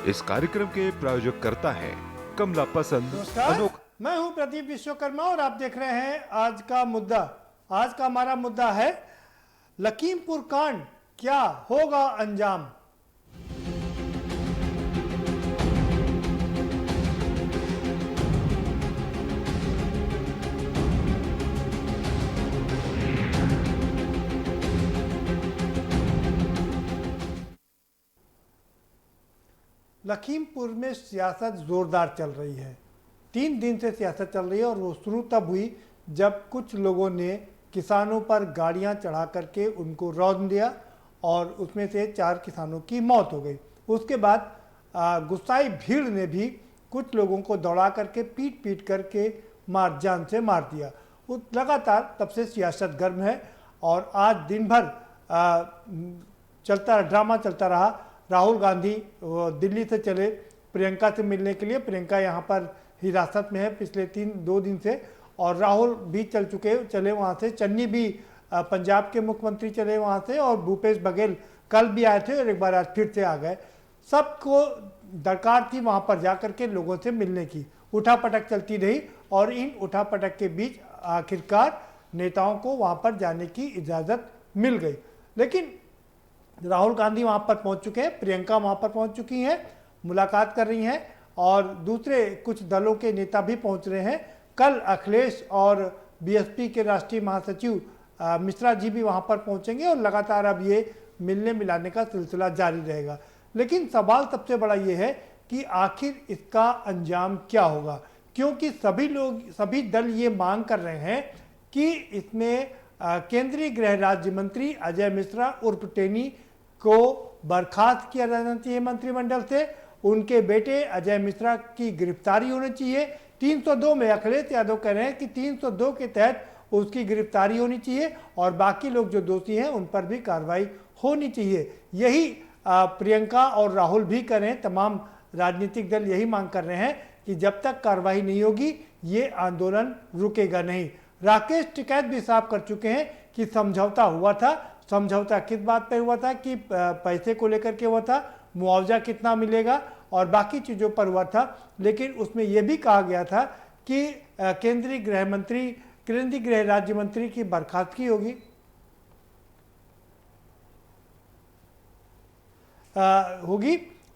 इस कार्यक्रम के प्रायोजक करता है कमला पसंद नमस्कार, मैं हूं प्रदीप विश्वकर्मा और आप देख रहे हैं आज का मुद्दा। आज का हमारा मुद्दा है लखीमपुर कांड, क्या होगा अंजाम। लखीमपुर में सियासत जोरदार चल रही है। 3 दिन से सियासत चल रही है और वो शुरू तब हुई जब कुछ लोगों ने किसानों पर गाड़ियां चढ़ा करके उनको रौंद दिया और उसमें से 4 किसानों की मौत हो गई। उसके बाद गुस्साई भीड़ ने भी कुछ लोगों को दौड़ा करके पीट पीट करके जान से मार दिया। लगातार तब से सियासत गर्म है और आज दिन भर ड्रामा चलता रहा। राहुल गांधी दिल्ली से चले प्रियंका से मिलने के लिए। प्रियंका यहाँ पर हिरासत में है पिछले 2 दिन से और राहुल भी चले वहाँ से। चन्नी भी पंजाब के मुख्यमंत्री चले वहाँ से और भूपेश बघेल कल भी आए थे और एक बार आज फिर से आ गए। सबको दरकार थी वहाँ पर जा कर के लोगों से मिलने की। उठापटक चलती रही और इन उठापटक के बीच आखिरकार नेताओं को वहाँ पर जाने की इजाज़त मिल गई। लेकिन राहुल गांधी वहाँ पर पहुँच चुके हैं, प्रियंका वहाँ पर पहुँच चुकी हैं, मुलाकात कर रही हैं और दूसरे कुछ दलों के नेता भी पहुँच रहे हैं। कल अखिलेश और बीएसपी के राष्ट्रीय महासचिव मिश्रा जी भी वहाँ पर पहुँचेंगे और लगातार अब ये मिलने मिलाने का सिलसिला जारी रहेगा। लेकिन सवाल सबसे बड़ा ये है कि आखिर इसका अंजाम क्या होगा, क्योंकि सभी दल ये मांग कर रहे हैं कि इसमें केंद्रीय गृह राज्य मंत्री अजय मिश्रा उर्फ टेनी को बर्खास्त किया जाना चाहिए मंत्रिमंडल से। उनके बेटे अजय मिश्रा की गिरफ्तारी होनी चाहिए। 302 में अखिलेश यादव कह रहे हैं कि 302 के तहत उसकी गिरफ्तारी होनी चाहिए और बाकी लोग जो दोषी हैं उन पर भी कार्रवाई होनी चाहिए। यही प्रियंका और राहुल भी कर रहे हैं। तमाम राजनीतिक दल यही मांग कर रहे हैं कि जब तक कार्रवाई नहीं होगी ये आंदोलन रुकेगा नहीं। राकेश टिकैत भी साफ कर चुके हैं कि समझौता हुआ था। समझौता किस बात पर हुआ था कि पैसे को लेकर के हुआ था, मुआवजा कितना मिलेगा और बाकी चीज़ों पर हुआ था। लेकिन उसमें यह भी कहा गया था कि केंद्रीय गृह राज्य मंत्री की बर्खास्तगी होगी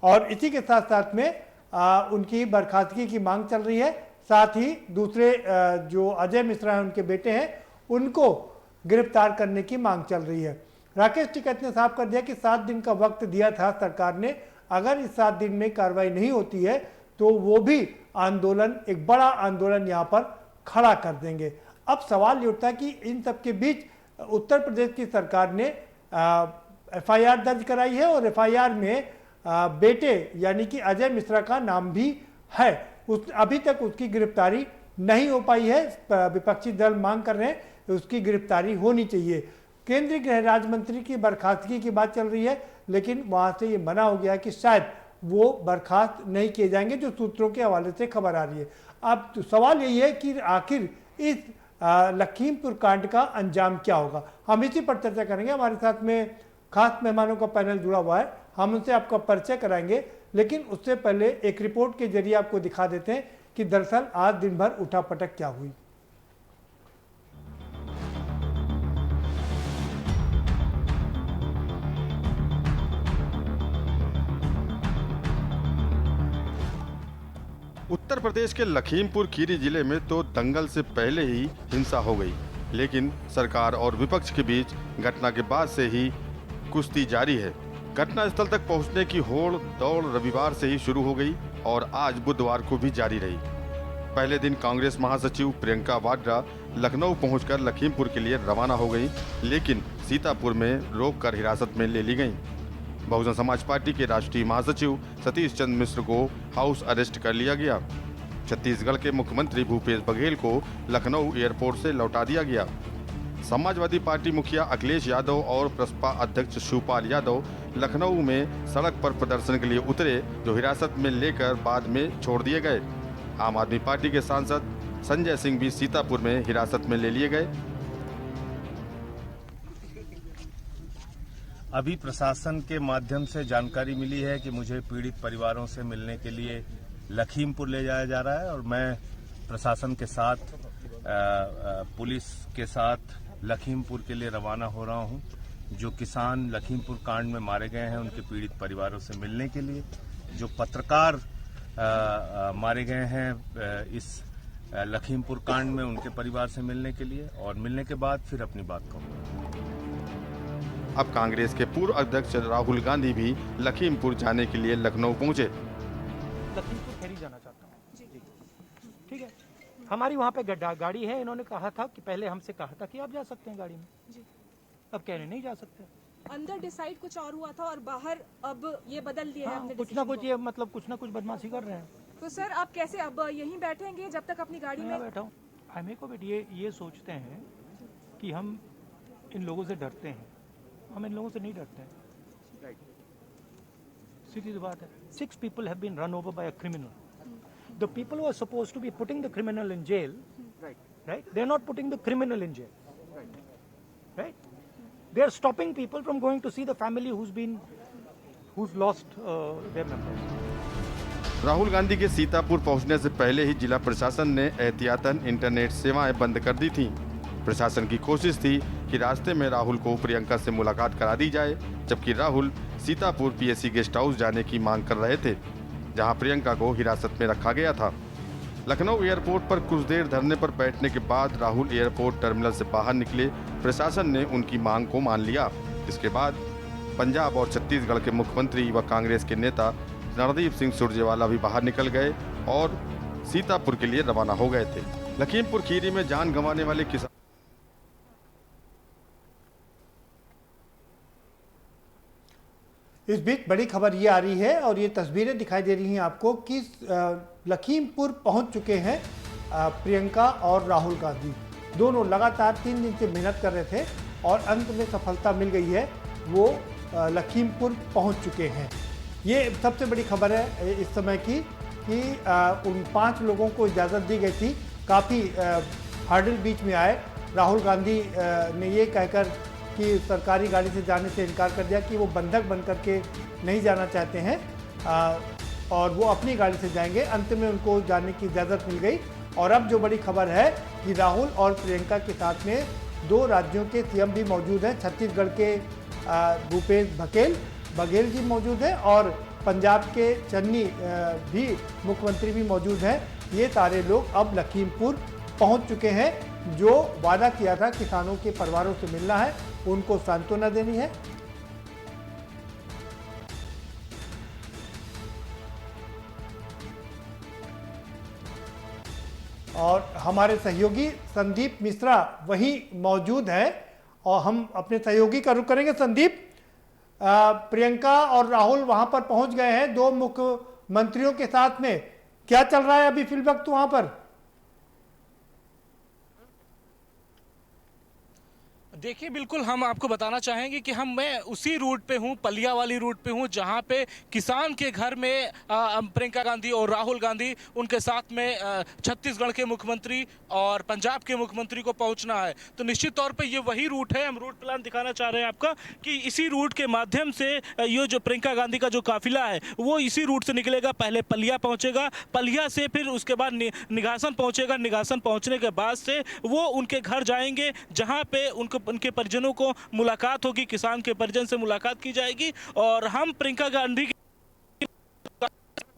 और इसी के साथ साथ में उनकी बर्खास्तगी की मांग चल रही है। साथ ही दूसरे जो अजय मिश्रा हैं उनके बेटे हैं उनको गिरफ्तार करने की मांग चल रही है। राकेश टिकैत ने साफ कर दिया कि 7 दिन का वक्त दिया था सरकार ने। अगर इस 7 दिन में कार्रवाई नहीं होती है तो वो भी एक बड़ा आंदोलन यहाँ पर खड़ा कर देंगे। अब सवाल ये उठता है कि इन सब के बीच उत्तर प्रदेश की सरकार ने FIR दर्ज कराई है और FIR में बेटे यानी कि अजय मिश्रा का नाम भी है। अभी तक उसकी गिरफ्तारी नहीं हो पाई है। विपक्षी दल मांग कर रहे हैं उसकी गिरफ्तारी होनी चाहिए। केंद्रीय गृह राज्य मंत्री की बर्खास्तगी की बात चल रही है लेकिन वहां से ये मना हो गया कि शायद वो बर्खास्त नहीं किए जाएंगे, जो सूत्रों के हवाले से खबर आ रही है। अब तो सवाल यही है कि आखिर इस लखीमपुर कांड का अंजाम क्या होगा। हम इसी पर चर्चा करेंगे। हमारे साथ में खास मेहमानों का पैनल जुड़ा हुआ है, हम उनसे आपका परिचय कराएंगे। लेकिन उससे पहले एक रिपोर्ट के जरिए आपको दिखा देते हैं कि दरअसल आज दिन भर उठापटक क्या हुई। उत्तर प्रदेश के लखीमपुर खीरी जिले में तो दंगल से पहले ही हिंसा हो गई, लेकिन सरकार और विपक्ष के बीच घटना के बाद से ही कुश्ती जारी है। घटनास्थल तक पहुंचने की होड़ दौड़ रविवार से ही शुरू हो गई और आज बुधवार को भी जारी रही। पहले दिन कांग्रेस महासचिव प्रियंका वाड्रा लखनऊ पहुंचकर लखीमपुर के लिए रवाना हो गई, लेकिन सीतापुर में रोककर हिरासत में ले ली गईं। बहुजन समाज पार्टी के राष्ट्रीय महासचिव सतीश चंद्र मिश्र को हाउस अरेस्ट कर लिया गया। छत्तीसगढ़ के मुख्यमंत्री भूपेश बघेल को लखनऊ एयरपोर्ट से लौटा दिया गया। समाजवादी पार्टी मुखिया अखिलेश यादव और प्रसपा अध्यक्ष शिवपाल यादव लखनऊ में सड़क पर प्रदर्शन के लिए उतरे, जो हिरासत में लेकर बाद में छोड़ दिए गए। आम आदमी पार्टी के सांसद संजय सिंह भी सीतापुर में हिरासत में ले लिए गए। अभी प्रशासन के माध्यम से जानकारी मिली है कि मुझे पीड़ित परिवारों से मिलने के लिए लखीमपुर ले जाया जा रहा है और मैं प्रशासन के साथ पुलिस के साथ लखीमपुर के लिए रवाना हो रहा हूं। जो किसान लखीमपुर कांड में मारे गए हैं उनके पीड़ित परिवारों से मिलने के लिए, जो पत्रकार मारे गए हैं इस लखीमपुर कांड में उनके परिवार से मिलने के लिए, और मिलने के बाद फिर अपनी बात कहूँगा। अब कांग्रेस के पूर्व अध्यक्ष राहुल गांधी भी लखीमपुर जाने के लिए लखनऊ पहुंचे। लखीमपुर खैरी जाना चाहता हूँ। जी ठीक है, हमारी वहाँ पे गाड़ी है। इन्होंने कहा था कि पहले हमसे कहा था कि आप जा सकते हैं गाड़ी में जी, अब कह रहे नहीं जा सकते। अंदर डिसाइड कुछ और हुआ था और बाहर अब ये बदल दिया है। कुछ ना कुछ ये मतलब कुछ ना कुछ बदमाशी कर रहे हैं। तो सर आप कैसे अब यहीं बैठेंगे जब तक अपनी गाड़ी में? बैठा हूँ। हमें को बेटी ये सोचते हैं कि हम इन लोगों से डरते हैं। हम इन लोगों से नहीं डरते हैं। सीधी सी बात है। 6 people have been run over by a criminal. The people who are supposed to be putting the criminal in jail, right? They're not putting the criminal in jail, right? They're stopping people from going to see the family who's lost their members. Rahul Gandhi के सीतापुर पहुंचने से पहले ही जिला प्रशासन ने एहतियातन internet सेवाएं बंद कर दी थीं। प्रशासन की कोशिश थी कि रास्ते में राहुल को प्रियंका से मुलाकात करा दी जाए, जबकि Rahul Sitapur PSC guest house जाने की मांग कर रहे थे, जहां प्रियंका को हिरासत में रखा गया था। लखनऊ एयरपोर्ट पर कुछ देर धरने पर बैठने के बाद राहुल एयरपोर्ट टर्मिनल से बाहर निकले। प्रशासन ने उनकी मांग को मान लिया। इसके बाद पंजाब और छत्तीसगढ़ के मुख्यमंत्री व कांग्रेस के नेता रणदीप सिंह सुरजेवाला भी बाहर निकल गए और सीतापुर के लिए रवाना हो गए थे। लखीमपुर खीरी में जान गंवाने वाले किसान इस बीच बड़ी खबर ये आ रही है और ये तस्वीरें दिखाई दे रही हैं आपको कि लखीमपुर पहुंच चुके हैं प्रियंका और राहुल गांधी। दोनों लगातार 3 दिन से मेहनत कर रहे थे और अंत में सफलता मिल गई है। वो लखीमपुर पहुंच चुके हैं। ये सबसे बड़ी खबर है इस समय की कि उन 5 लोगों को इजाज़त दी गई थी। काफ़ी हर्डल बीच में आए। राहुल गांधी ने ये कहकर कि सरकारी गाड़ी से जाने से इनकार कर दिया कि वो बंधक बन करके नहीं जाना चाहते हैं और वो अपनी गाड़ी से जाएंगे। अंत में उनको जाने की इजाज़त मिल गई। और अब जो बड़ी खबर है कि राहुल और प्रियंका के साथ में 2 राज्यों के सीएम भी मौजूद हैं। छत्तीसगढ़ के भूपेश बघेल जी मौजूद हैं और पंजाब के चन्नी भी मुख्यमंत्री भी मौजूद हैं। ये सारे लोग अब लखीमपुर पहुंच चुके हैं। जो वादा किया था किसानों के परिवारों से मिलना है, उनको सांत्वना देनी है। और हमारे सहयोगी संदीप मिश्रा वहीं मौजूद हैं और हम अपने सहयोगी का रुख करेंगे। संदीप, प्रियंका और राहुल वहां पर पहुंच गए हैं 2 मुख्यमंत्रियों के साथ में। क्या चल रहा है अभी फिल वक्त वहां पर? देखिए, बिल्कुल हम आपको बताना चाहेंगे कि मैं उसी रूट पे हूँ, पलिया वाली रूट पे हूँ, जहाँ पे किसान के घर में प्रियंका गांधी और राहुल गांधी उनके साथ में छत्तीसगढ़ के मुख्यमंत्री और पंजाब के मुख्यमंत्री को पहुँचना है। तो निश्चित तौर पे ये वही रूट है। हम रूट प्लान दिखाना चाह रहे हैं आपका कि इसी रूट के माध्यम से ये जो प्रियंका गांधी का जो काफिला है वो इसी रूट से निकलेगा। पहले पलिया पहुँचेगा, पलिया से फिर उसके बाद निगासन पहुँचेगा। निगासन पहुँचने के बाद से वो उनके घर जाएंगे, जहाँ पे उनके परिजनों को मुलाकात होगी, किसान के परिजन से मुलाकात की जाएगी। और हम प्रियंका गांधी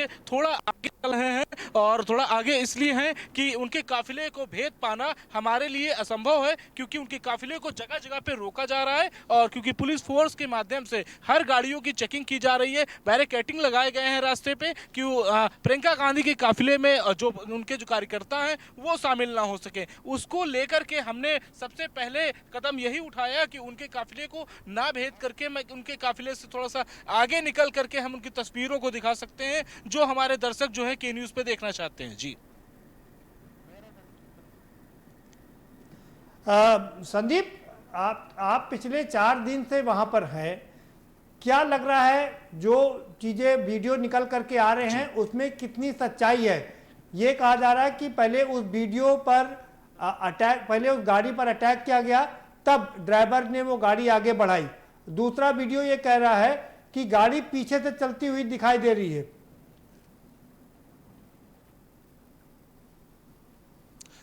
थोड़ा आगे चल रहे हैं और थोड़ा आगे इसलिए हैं कि उनके काफिले को भेद पाना हमारे लिए असंभव है, क्योंकि उनके काफिले को जगह जगह पे रोका जा रहा है और क्योंकि पुलिस फोर्स के माध्यम से हर गाड़ियों की चेकिंग की जा रही है। बैरिकेडिंग लगाए गए हैं रास्ते पे कि प्रियंका गांधी के काफिले में जो उनके जो कार्यकर्ता हैं वो शामिल ना हो सके। उसको लेकर के हमने सबसे पहले कदम यही उठाया कि उनके काफिले को ना भेद करके मैं उनके काफिले से थोड़ा सा आगे निकल करके हम उनकी तस्वीरों को दिखा सकते हैं, जो हमारे दर्शक जो है के न्यूज पे देखना चाहते हैं। जी संदीप, आप पिछले 4 दिन से वहां पर हैं। क्या लग रहा है जो चीजें वीडियो निकल करके आ रहे हैं उसमें कितनी सच्चाई है? ये कहा जा रहा है कि पहले उस वीडियो पर पहले उस गाड़ी पर अटैक किया गया, तब ड्राइवर ने वो गाड़ी आगे बढ़ाई। दूसरा वीडियो ये कह रहा है कि गाड़ी पीछे से चलती हुई दिखाई दे रही है।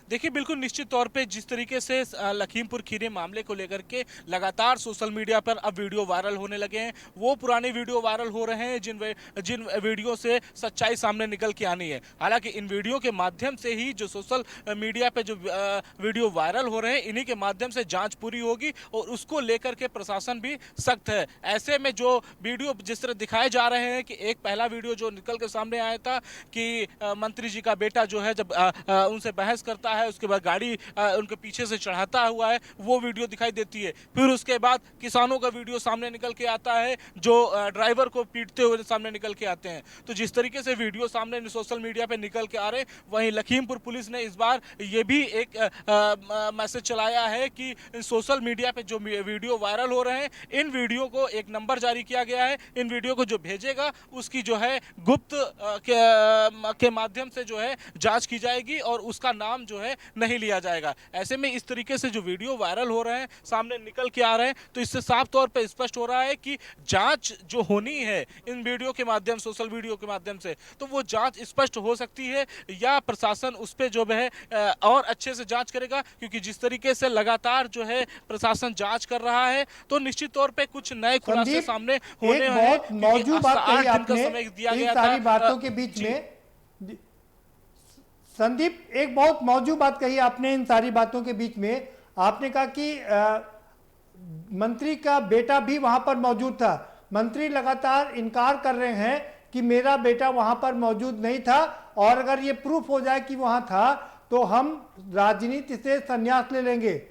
देखिए बिल्कुल निश्चित तौर पे जिस तरीके से लखीमपुर खीरी मामले को लेकर के लगातार सोशल मीडिया पर अब वीडियो वायरल होने लगे हैं, वो पुराने वीडियो वायरल हो रहे हैं जिन वीडियो से सच्चाई सामने निकल के आनी है। हालांकि इन वीडियो के माध्यम से ही जो सोशल मीडिया पे जो वीडियो वायरल हो रहे हैं, इन्हीं के माध्यम से जांच पूरी होगी और उसको लेकर के प्रशासन भी सख्त है। ऐसे में जो वीडियो जिस तरह दिखाए जा रहे हैं कि एक पहला वीडियो जो निकल के सामने आया था कि मंत्री जी का बेटा जो है जब उनसे बहस करता है, उसके बाद गाड़ी उनके पीछे से चढ़ाता हुआ है, वो वीडियो दिखाई देती है। फिर उसके बाद किसानों का वीडियो सामने निकल के आता है जो ड्राइवर को पीटते हुए सामने निकल के आते हैं। तो जिस तरीके से वीडियो सामने सोशल मीडिया पे निकल के आ रहे, वहीं लखीमपुर पुलिस ने इस बार ये भी एक मैसेज चलाया है कि सोशल मीडिया पे जो वीडियो वायरल हो रहे हैं, इन वीडियो को एक नंबर जारी किया गया है। इन वीडियो को जो भेजेगा उसकी जो है गुप्त के माध्यम से जो है जांच की जाएगी और उसका नाम जो है नहीं लिया जाएगा। ऐसे में इस तरीके से जो वीडियो वायरल हो रहे हैं, सामने निकल के आ रहे हैं, तो इससे साफ तौर पे स्पष्ट हो रहा है कि जांच जो होनी है इन वीडियो के माध्यम, सोशल वीडियो के माध्यम से, तो वो जांच स्पष्ट हो सकती है या प्रशासन उस पे जो है और अच्छे से जांच करेगा। क्योंकि जिस तरीके से लगातार जो है प्रशासन जांच कर रहा है, तो निश्चित तौर पे कुछ नए खुलासे सामने होने हैं। बहुत मौजूद बात कही आपने इन सारी बातों के बीच में। संदीप, एक बहुत मौजूद बात कही आपने इन सारी बातों के बीच में। आपने कहा कि मंत्री का बेटा भी वहां पर मौजूद था। मंत्री लगातार इनकार कर रहे हैं कि मेरा बेटा वहां पर मौजूद नहीं था, और अगर ये प्रूफ हो जाए कि वहां था तो हम राजनीति से संन्यास ले लेंगे।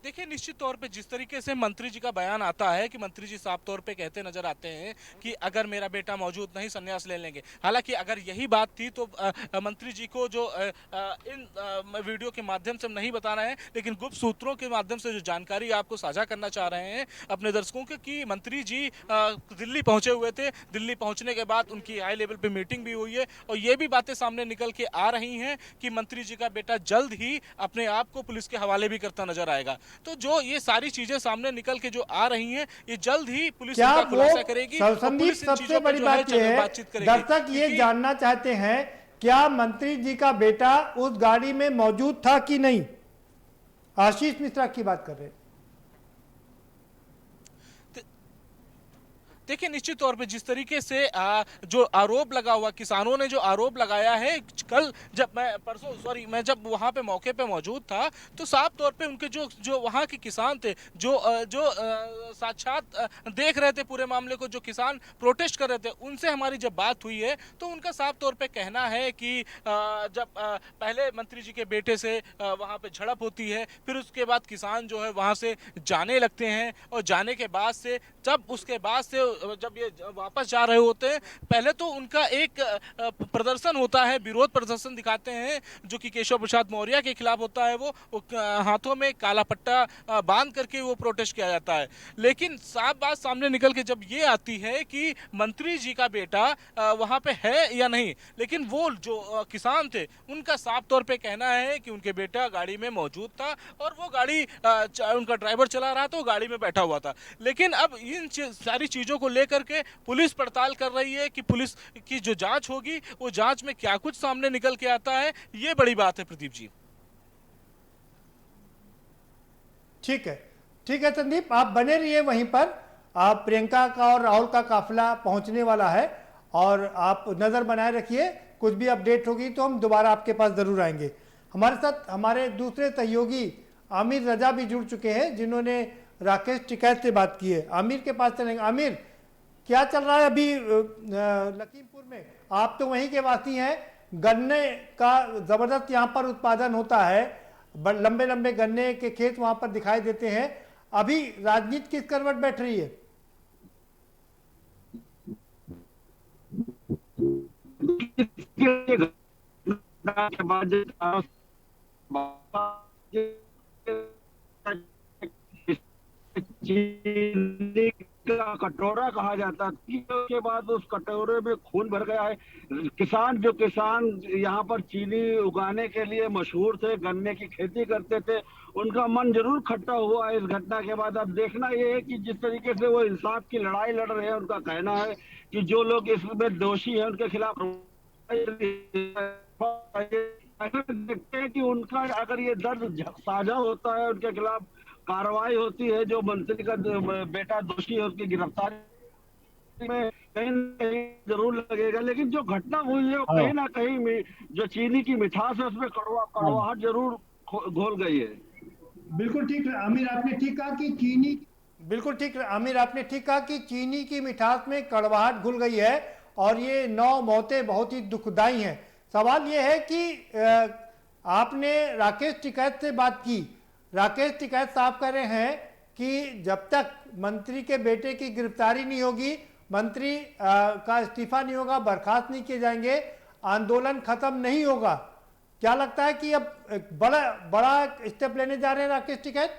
देखिए निश्चित तौर पे जिस तरीके से मंत्री जी का बयान आता है कि मंत्री जी साफ तौर पे कहते नजर आते हैं कि अगर मेरा बेटा मौजूद नहीं संन्यास ले लेंगे। हालांकि अगर यही बात थी तो मंत्री जी को जो इन वीडियो के माध्यम से हम नहीं बता रहे हैं, लेकिन गुप्त सूत्रों के माध्यम से जो जानकारी आपको साझा करना चाह रहे हैं अपने दर्शकों के, कि मंत्री जी दिल्ली पहुंचे हुए थे। दिल्ली पहुंचने के बाद उनकी हाई लेवल पे मीटिंग भी हुई है और ये भी बातें सामने निकल के आ रही हैं कि मंत्री जी का बेटा जल्द ही अपने आप को पुलिस के हवाले भी करता नजर आएगा। तो जो ये सारी चीजें सामने निकल के जो आ रही हैं, ये जल्द ही पुलिस इनका खुलासा करेगी। संदीप, सबसे बड़ी बात यह है, दर्शक ये जानना चाहते हैं क्या मंत्री जी का बेटा उस गाड़ी में मौजूद था कि नहीं। आशीष मिश्रा की बात कर रहे हैं। देखिए निश्चित तौर पे जिस तरीके से जो आरोप लगा हुआ, किसानों ने जो आरोप लगाया है, कल जब मैं जब वहां पे मौके पे मौजूद था, तो साफ तौर पे उनके जो वहां के किसान थे, जो साक्षात देख रहे थे पूरे मामले को, जो किसान प्रोटेस्ट कर रहे थे, उनसे हमारी जब बात हुई है तो उनका साफ तौर पे कहना है कि जब पहले मंत्री जी के बेटे से वहां पे झड़प होती है, फिर उसके बाद किसान जो है वहां से जाने लगते हैं, और जाने के बाद से जब ये वापस जा रहे होते हैं, पहले तो उनका एक प्रदर्शन होता है, विरोध प्रदर्शन दिखाते हैं, जो कि केशव प्रसाद मौर्य के खिलाफ होता है। वो हाथों में काला पट्टा बांध करके वो प्रोटेस्ट किया जाता है। लेकिन साफ बात सामने निकल के जब ये आती है कि मंत्री जी का बेटा वहां पे है या नहीं, लेकिन वो जो किसान थे उनका साफ तौर पे कहना है कि उनके बेटा गाड़ी में मौजूद था और वो गाड़ी उनका ड्राइवर चला रहा था, वो गाड़ी में बैठा हुआ था। लेकिन अब इन सारी चीजों को लेकर के पुलिस पड़ताल कर रही है कि पुलिस की जो जांच होगी वो जांच में क्या कुछ सामने निकल के आता है, ये बड़ी बात है प्रदीप जी। ठीक है संदीप, आप बने रहिए वहीं पर। आप प्रियंका का और राहुल का काफिला पहुंचने वाला है और आप नजर बनाए रखिए। कुछ भी अपडेट होगी तो हम दोबारा आपके पास जरूर आएंगे। हमारे साथ हमारे दूसरे सहयोगी आमिर रजा भी जुड़ चुके हैं, जिन्होंने राकेश टिकैत से बात की है। आमिर के पास चलेंगे। आमिर, क्या चल रहा है अभी लखीमपुर में? आप तो वहीं के वासी हैं। गन्ने का जबरदस्त यहाँ पर उत्पादन होता है, लंबे लंबे गन्ने के खेत वहां पर दिखाई देते हैं। अभी राजनीति किस करवट बैठ रही है? का कटोरा कहा जाता है, के बाद उस कटोरे में खून भर गया है। किसान यहाँ पर चीनी उगाने के लिए मशहूर थे, गन्ने की खेती करते थे, उनका मन जरूर खट्टा हुआ है इस घटना के बाद। अब देखना ये है कि जिस तरीके से वो इंसाफ की लड़ाई लड़ रहे हैं, उनका कहना है कि जो लोग इसमें दोषी हैं उनके खिलाफ देखते हैं कि उनका अगर ये दर्द साझा होता है, उनके खिलाफ कार्रवाई होती है, जो मंत्री का बेटा दोषी है उसकी गिरफ्तारी में कहीं न कहीं जरूर लगेगा। लेकिन जो घटना हुई है वो कहीं ना कहीं जो चीनी की मिठास है उसमें कड़वाहट जरूर घोल गई है। बिल्कुल ठीक है आमिर, आपने ठीक कहा कि चीनी, बिल्कुल ठीक आमिर, आपने ठीक कहा कि चीनी की मिठास में कड़वाहट घुल गई है और ये 9 मौतें बहुत ही दुखदाई हैं। सवाल ये है कि आपने राकेश टिकैत से बात की। राकेश टिकैत साहब कह रहे हैं कि जब तक मंत्री के बेटे की गिरफ्तारी नहीं होगी, मंत्री का इस्तीफा नहीं होगा, बर्खास्त नहीं किए जाएंगे, आंदोलन खत्म नहीं होगा। क्या लगता है कि अब एक बड़ा स्टेप लेने जा रहे हैं राकेश टिकैत?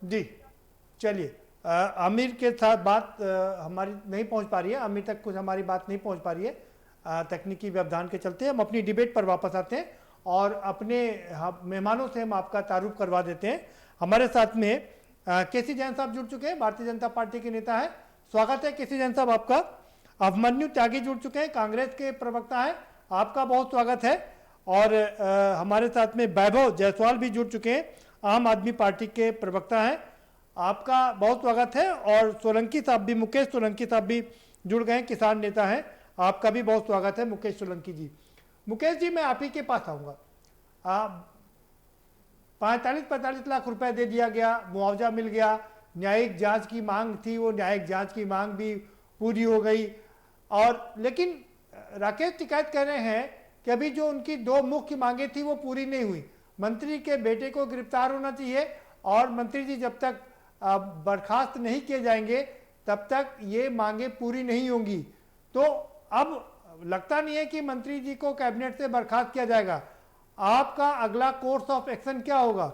जी चलिए, आमिर के साथ बात हमारी नहीं पहुंच पा रही है, आमिर तक कुछ हमारी बात नहीं पहुंच पा रही है तकनीकी व्यवधान के चलते। हम अपनी डिबेट पर वापस आते हैं और अपने मेहमानों से हम आपका तारुफ करवा देते हैं। हमारे साथ में केसी जैन साहब जुड़ चुके हैं, भारतीय जनता पार्टी के नेता है। स्वागत है केसी जैन साहब आपका। अभिमन्यु त्यागी जुड़ चुके हैं, कांग्रेस के प्रवक्ता है, आपका बहुत स्वागत है। और हमारे साथ में वैभव जायसवाल भी जुड़ चुके हैं, आम आदमी पार्टी के प्रवक्ता हैं, आपका बहुत स्वागत है। और सोलंकी साहब भी, मुकेश सोलंकी साहब भी जुड़ गए हैं, किसान नेता हैं, आपका भी बहुत स्वागत है मुकेश सोलंकी जी। मुकेश जी, मैं आप ही के पास आऊँगा। 45 लाख रुपए दे दिया गया, मुआवजा मिल गया, न्यायिक जांच की मांग थी, वो न्यायिक जांच की मांग भी पूरी हो गई। और लेकिन राकेश टिकैत कह रहे हैं कि अभी जो उनकी 2 मुख्य मांगे थी वो पूरी नहीं हुई। मंत्री के बेटे को गिरफ्तार होना चाहिए और मंत्री जी जब तक बर्खास्त नहीं किए जाएंगे तब तक ये मांगे पूरी नहीं होंगी। तो अब लगता नहीं है कि मंत्री जी को कैबिनेट से बर्खास्त किया जाएगा। आपका अगला कोर्स ऑफ एक्शन क्या होगा?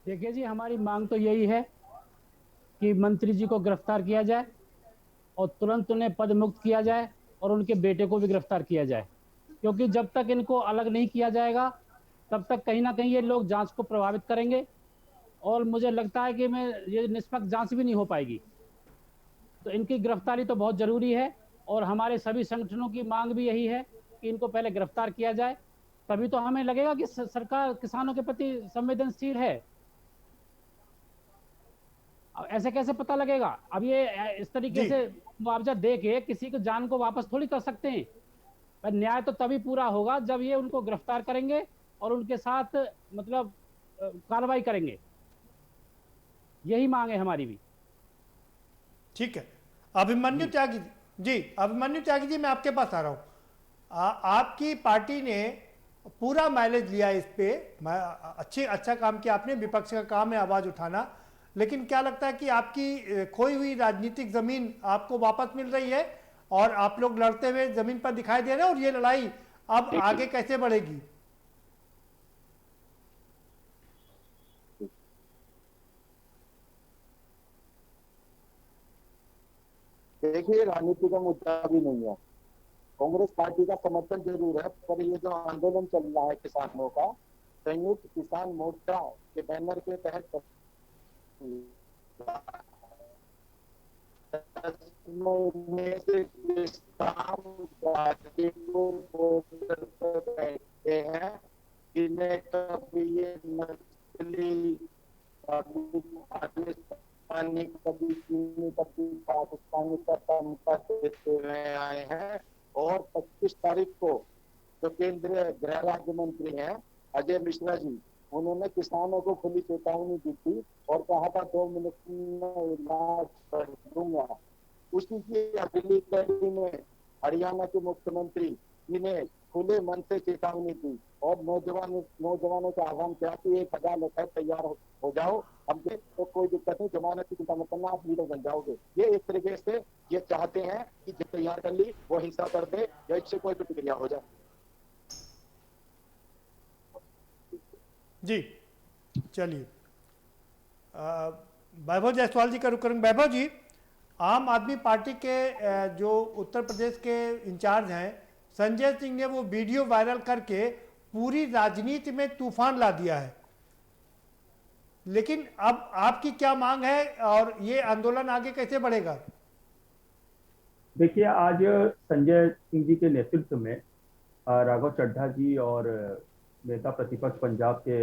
देखिए जी, हमारी मांग तो यही है कि मंत्री जी को गिरफ्तार किया जाए और तुरंत उन्हें पद मुक्त किया जाए और उनके बेटे को भी गिरफ्तार किया जाए, क्योंकि जब तक इनको अलग नहीं किया जाएगा तब तक कहीं ना कहीं ये लोग जांच को प्रभावित करेंगे और मुझे लगता है कि ये निष्पक्ष जांच भी नहीं हो पाएगी। तो इनकी गिरफ्तारी तो बहुत जरूरी है और हमारे सभी संगठनों की मांग भी यही है कि इनको पहले गिरफ्तार किया जाए, तभी तो हमें लगेगा कि सरकार किसानों के प्रति संवेदनशील है। अब ऐसे कैसे पता लगेगा? अब ये इस तरीके से मुआवजा दे के किसी को जान को वापस थोड़ी कर सकते हैं। पर न्याय तो तभी पूरा होगा जब ये उनको गिरफ्तार करेंगे और उनके साथ मतलब कार्रवाई करेंगे। यही मांग है हमारी भी। ठीक है, अभिमन्यु त्यागी जी, अभिमन्यु त्यागी जी, मैं आपके पास आ रहा हूं। आपकी पार्टी ने पूरा माइलेज लिया इस पे, अच्छा काम किया आपने, विपक्ष का काम है आवाज उठाना, लेकिन क्या लगता है कि आपकी खोई हुई राजनीतिक जमीन आपको वापस मिल रही है और आप लोग लड़ते हुए जमीन पर दिखाई दे रहे हैं, और ये लड़ाई अब आगे कैसे बढ़ेगी? देखिए, राजनीति का मुद्दा भी नहीं है, कांग्रेस पार्टी का समर्थन जरूर है, पर ये जो आंदोलन चल रहा है किसानों का, संयुक्त किसान मोर्चा के बैनर के तहत बैठे हैं, जिन्हें कभी ये नस्ली पाकिस्तानी, कभी चीनी, कभी पाकिस्तानी का तमका देते हुए आए हैं। और 25 तारीख को जो केंद्रीय गृह राज्य मंत्री हैं अजय मिश्रा जी, उन्होंने किसानों को खुली चेतावनी दी थी और कहा था 2 मिनट में इलाज कर दूंगा। उसी की अगली कड़ी में हरियाणा के मुख्यमंत्री जी ने खुले मन से चेतावनी दी और नौजवानों का आह्वान किया कि 1000 रुपए तैयार हो जाओ हमसे तो कोई दिक्कत नहीं, जमानत की चिंता मत करना, आप लीडर बन जाओगे। ये एक तरीके से ये चाहते हैं कि जो तैयार कर ली वो हिंसा कर दे या इससे कोई प्रतिक्रिया हो जाए। जी चलिए, वैभव जायसवाल जी का रुख करेंगे। वैभव जी, आम आदमी पार्टी के जो उत्तर प्रदेश के इंचार्ज हैं संजय सिंह ने वो वीडियो वायरल करके पूरी राजनीति में तूफान ला दिया है, लेकिन अब आपकी क्या मांग है और ये आंदोलन आगे कैसे बढ़ेगा? देखिए, आज संजय सिंह जी के नेतृत्व में राघव चड्ढा जी और नेता प्रतिपक्ष पंजाब के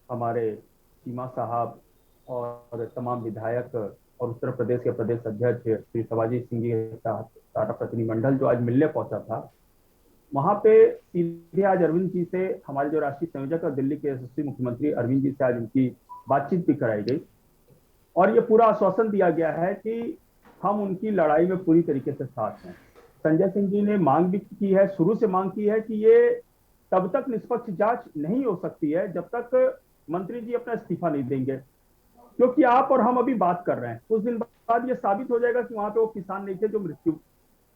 हमारे सीमा साहब और तमाम विधायक और उत्तर प्रदेश के प्रदेश अध्यक्ष श्री शिवाजी सिंह जी के साथ सारा प्रतिनिधिमंडल जो आज मिलने पहुंचा था, वहां पे सीधे आज अरविंद जी से, हमारे जो राष्ट्रीय संयोजक और दिल्ली के यशस्वी मुख्यमंत्री अरविंद जी से आज उनकी बातचीत भी कराई गई और ये पूरा आश्वासन दिया गया है कि हम उनकी लड़ाई में पूरी तरीके से साथ हैं। संजय सिंह जी ने मांग भी की है, शुरू से मांग की है कि ये तब तक निष्पक्ष जांच नहीं हो सकती है जब तक मंत्री जी अपना इस्तीफा नहीं देंगे, क्योंकि आप और हम अभी बात कर रहे हैं, कुछ दिन बाद ये साबित हो जाएगा कि वहां पे वो किसान नहीं थे जो मृत्यु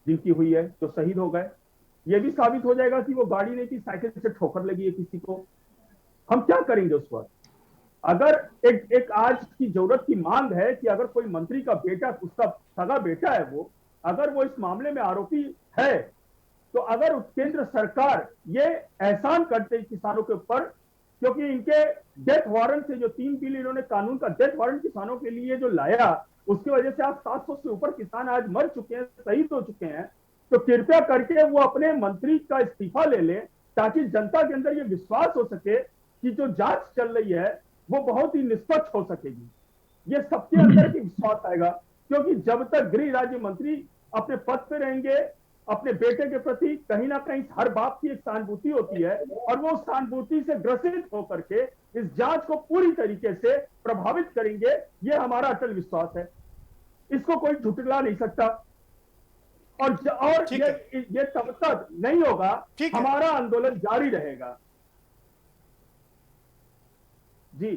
जिनकी हुई है, जो शहीद हो गए। ये भी साबित हो जाएगा कि वो गाड़ी नहीं थी, साइकिल से ठोकर लगी है किसी को। हम क्या करेंगे उस वक्त? अगर एक आज की जरूरत की मांग है कि अगर कोई मंत्री का बेटा, उसका सगा बेटा है वो, अगर वो इस मामले में आरोपी है, तो अगर केंद्र सरकार ये एहसान करते किसानों के ऊपर, क्योंकि इनके डेथ वारंट से जो 3 बिल इन्होंने कानून का डेथ वारंट किसानों के लिए जो लाया, उसकी वजह से आज 700 से ऊपर किसान आज मर चुके हैं, शहीद हो चुके हैं। तो कृपया करके वो अपने मंत्री का इस्तीफा ले ले, ताकि जनता के अंदर ये विश्वास हो सके कि जो जांच चल रही है वो बहुत ही निष्पक्ष हो सकेगी। ये सबके अंदर की विश्वास आएगा, क्योंकि जब तक गृह राज्य मंत्री अपने पद पे रहेंगे, अपने बेटे के प्रति कहीं ना कहीं हर बाप की एक सहानुभूति होती है और वो सहानुभूति से ग्रसित होकर के इस जांच को पूरी तरीके से प्रभावित करेंगे। ये हमारा अटल विश्वास है, इसको कोई झुठला नहीं सकता। और ये तब तक नहीं होगा, हमारा आंदोलन जारी रहेगा। जी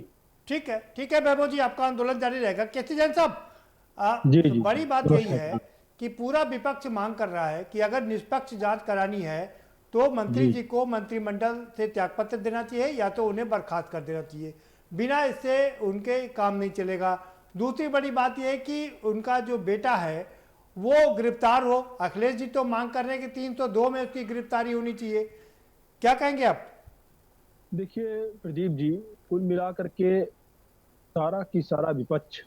ठीक है वैभव जी, आपका आंदोलन जारी रहेगा। केसी जैन साहब, बड़ी बात यही है कि पूरा विपक्ष मांग कर रहा है कि अगर निष्पक्ष जांच करानी है तो मंत्री जी को मंत्रिमंडल से त्यागपत्र देना चाहिए या तो उन्हें बर्खास्त कर देना चाहिए, बिना इससे उनके काम नहीं चलेगा। दूसरी बड़ी बात यह है कि उनका जो बेटा है वो गिरफ्तार हो। अखिलेश जी तो मांग कर रहे हैं कि 302 में उसकी गिरफ्तारी होनी चाहिए, क्या कहेंगे आप? देखिए प्रदीप जी, कुल मिलाकर के सारा की सारा विपक्ष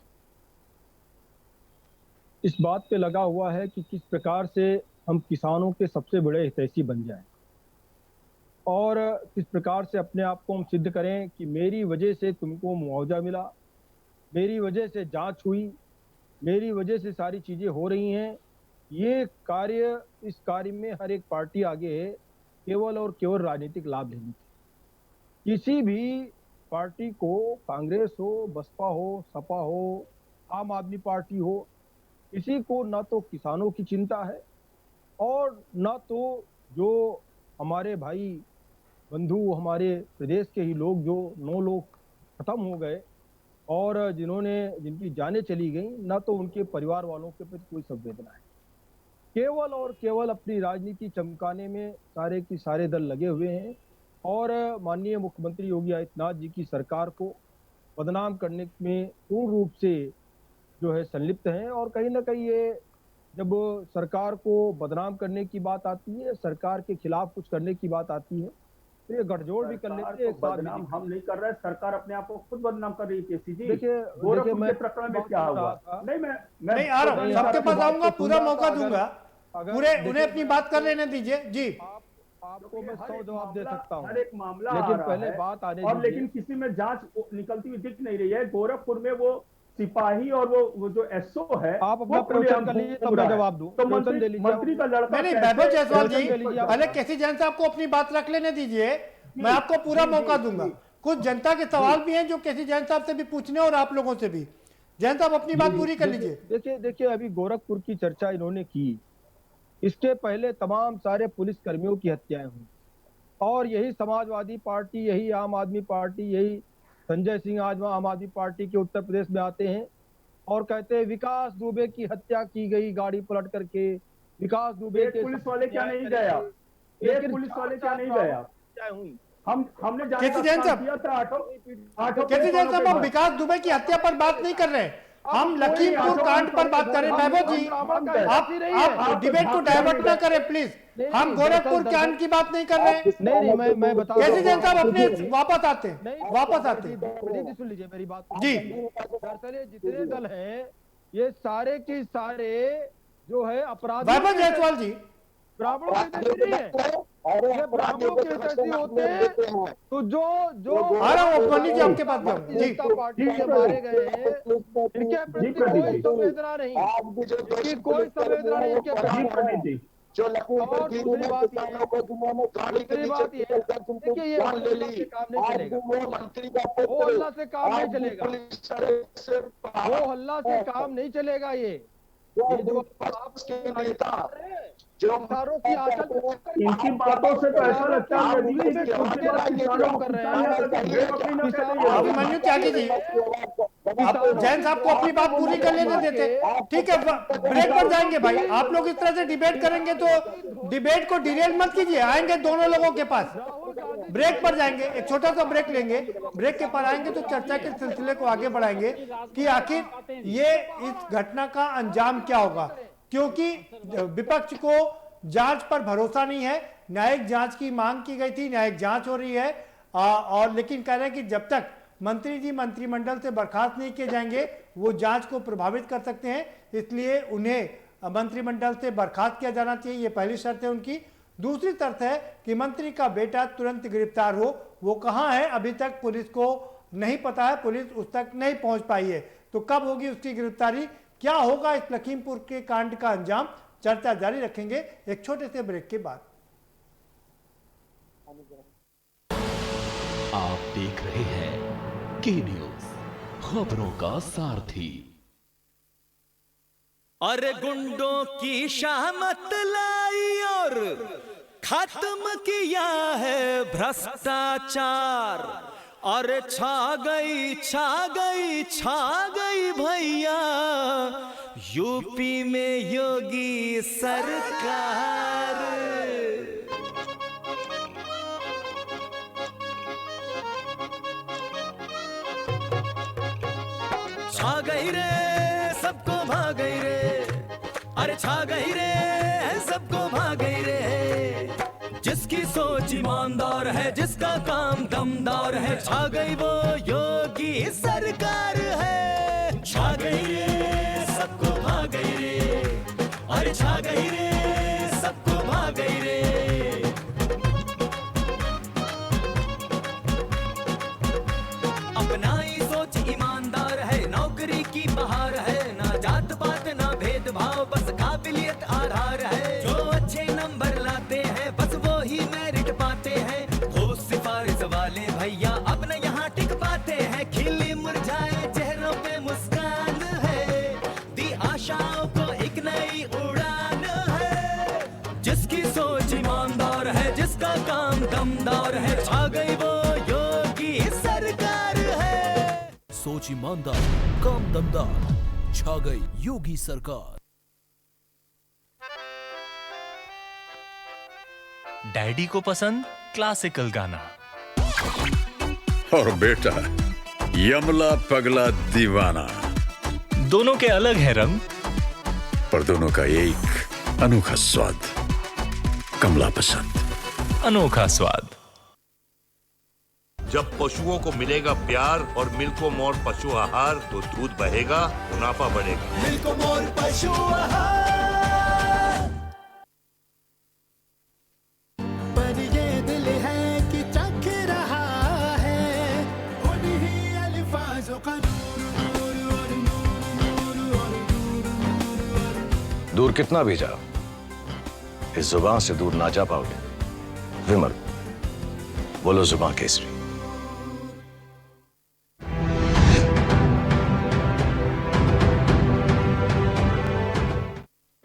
इस बात पे लगा हुआ है कि किस प्रकार से हम किसानों के सबसे बड़े हितैषी बन जाएं और किस प्रकार से अपने आप को हम सिद्ध करें कि मेरी वजह से तुमको मुआवजा मिला, मेरी वजह से जांच हुई, मेरी वजह से सारी चीजें हो रही हैं। ये कार्य, इस कार्य में हर एक पार्टी आगे है केवल और केवल राजनीतिक लाभ लेने की। किसी भी पार्टी को, कांग्रेस हो, बसपा हो, सपा हो, आम आदमी पार्टी हो, किसी को ना तो किसानों की चिंता है और ना तो जो हमारे भाई बंधु, हमारे प्रदेश के ही लोग, जो 9 लोग खत्म हो गए और जिनकी जानें चली गई, ना तो उनके परिवार वालों के प्रति कोई संवेदना है। केवल और केवल अपनी राजनीति चमकाने में सारे की सारे दल लगे हुए हैं और माननीय मुख्यमंत्री योगी आदित्यनाथ जी की सरकार को बदनाम करने में पूर्ण रूप से जो है संलिप्त हैं। और कहीं ना कहीं ये जब सरकार को बदनाम करने की बात आती है, सरकार के खिलाफ कुछ करने की बात आती है, तो ये गठजोड़ भी कर लेते हैं। बदनाम हम नहीं कर रहे, सरकार अपने आप को खुद बदनाम कर रही है। केसी जी, देखिए मैं प्रकरण में क्या हुआ? नहीं आ रहा हूं, सबके पास आऊंगा, पूरा मौका दूंगा, पूरे उन्हें अपनी बात कर लेने दीजिए। जी, आपको मैं 100 जवाब दे सकता हूँ, हर एक मामला लेकिन पहले बात आने और लेकिन किसी में जांच निकलती हुई दिख नहीं रही है। गोरखपुर में वो सिपाही और वो जो एसओ है, आप अपना प्रश्न कर लीजिए तब मैं जवाब दूं। तो मंत्री का लड़का नहीं, वैभव जायसवाल जी, पहले केसी जैन साहब को अपनी बात रख लेने दीजिए, मैं आपको पूरा मौका दूंगा। कुछ जनता के सवाल भी हैं जो केसी जैन साहब से भी पूछने और आप लोगों से भी। जैन साहब अपनी बात पूरी कर लीजिए। देखिए अभी गोरखपुर की चर्चा इन्होंने की, इसके पहले तमाम सारे पुलिस कर्मियों की हत्याएं हुई और यही समाजवादी पार्टी, यही आम आदमी पार्टी, यही संजय सिंह आज आम आदमी पार्टी के उत्तर प्रदेश में आते हैं और कहते हैं विकास दुबे की हत्या की गई गाड़ी पलट करके। विकास दुबे के पुलिस वाले क्या नहीं गया, एक पुलिस वाले क्या नहीं गया। हमने केसी जैन साहब, केसी जैन साहब, हम विकास दुबे की हत्या पर बात नहीं कर रहे हैं, हम लखीमपुर कांड पर बात कर रहे हैं। वैभव जी, आप डिबेट को डाइवर्ट ना करें प्लीज। हम गोरखपुर कांड की बात नहीं कर रहे हैं। नहीं, मैं बता केसी जैन साहब अपने वापस आते हैं, वापस आते हैं। सुन लीजिए मेरी बात जी। दरअसल ये जितने दल हैं ये सारे के सारे जो है अपराधी वैभव जायसवाल जी, ब्राह्मणों के नहीं है, ये ब्राह्मणों के ऐसे होते हैं तो जो आ रहा हूँ उपमन्यु जी आपके पास जी। पार्टी से मारे गए हैं इनके प्रति कोई संवेदना नहीं, इनकी कोई संवेदना नहीं इनके प्रति। जो लखीमपुर खीरी किसानों को जिन्होंने गाड़ी के नीचे देखिए ये जान ले ली, आज वो मंत्री का पुत्र, वो हल्ला से काम नहीं चलेगा, वो वो हल्ला से काम नहीं चलेगा। ये जो विपक्ष के नेता जो किसानों की आंचल इनकी बातों से तो ऐसा लगता है अभिमन्यु त्यागी जी, आप जैन साहब को अपनी बात पूरी कर लेने देते। ठीक है, ब्रेक पर जाएंगे भाई। आप लोग इस तरह से डिबेट करेंगे तो डिबेट को डिरेल मत कीजिए। आएंगे दोनों लोगों के पास, ब्रेक पर जाएंगे, एक छोटा सा ब्रेक लेंगे। ब्रेक के पर आएंगे तो चर्चा के सिलसिले को आगे बढ़ाएंगे कि आखिर ये इस घटना का अंजाम क्या होगा, क्योंकि विपक्ष को जांच पर भरोसा नहीं है। न्यायिक जांच की मांग की गई थी, न्यायिक जांच हो रही है और लेकिन कह रहे हैं कि जब तक मंत्री जी मंत्रिमंडल से बर्खास्त नहीं किए जाएंगे वो जांच को प्रभावित कर सकते हैं, इसलिए उन्हें मंत्रिमंडल से बर्खास्त किया जाना चाहिए। ये पहली शर्त है उनकी। दूसरी शर्त है कि मंत्री का बेटा तुरंत गिरफ्तार हो। वो कहां है अभी तक पुलिस को नहीं पता है, पुलिस उस तक नहीं पहुंच पाई है। तो कब होगी उसकी गिरफ्तारी, क्या होगा इस लखीमपुर के कांड का अंजाम, चर्चा जारी रखेंगे एक छोटे से ब्रेक के बाद। आप देख रहे हैं के न्यूज, खबरों का सारथी। अरे गुंडों की शामत लाई और खत्म किया है भ्रष्टाचार। अरे छा गई छा गई छा गई भैया यूपी में योगी सरकार। छा गई रे सबको भाग गई रे, अरे छा गई रे सबको भाग गई रे। जिसकी सोच ईमानदार है, जिसका काम दमदार है, छा गई वो योगी सरकार है। छा गई रे सबको भाग गई रे, अरे छा गई रे सबको भाग गई रे। अपना ही सोच ईमानदार है, नौकरी की बहार है, ना जात पात ना भेदभाव, बस काबिलियत आधार है। जो अच्छे नंबर लाते हैं बस वो ही मेरिट पाते हैं। वो सिफारिश वाले भैया अब न यहाँ टिक पाते हैं। खिली मुरझाए चेहरों पे मुस्कान है, दी आशाओं को एक नई उड़ान है। जिसकी सोच ईमानदार है, जिसका काम दमदार है, छा गई वो योगी सरकार है। सोच ईमानदार, काम दमदार, छा गई योगी सरकार। डैडी को पसंद क्लासिकल गाना और बेटा यमला पगला दीवाना। दोनों के अलग है रंग, पर दोनों का एक अनोखा स्वाद। कमला पसंद, अनोखा स्वाद। जब पशुओं को मिलेगा प्यार और मिल्को मोर पशु आहार तो दूध बहेगा, मुनाफा बढ़ेगा। मिल्को मोर पशु आहार। पर ये दिल है कि चख रहा है उन्हीं अल्फाजों का दूर कितना भी जाओ, इस जुबान से दूर ना जा पाओगे। विमल, बोलो जुबान केसरी।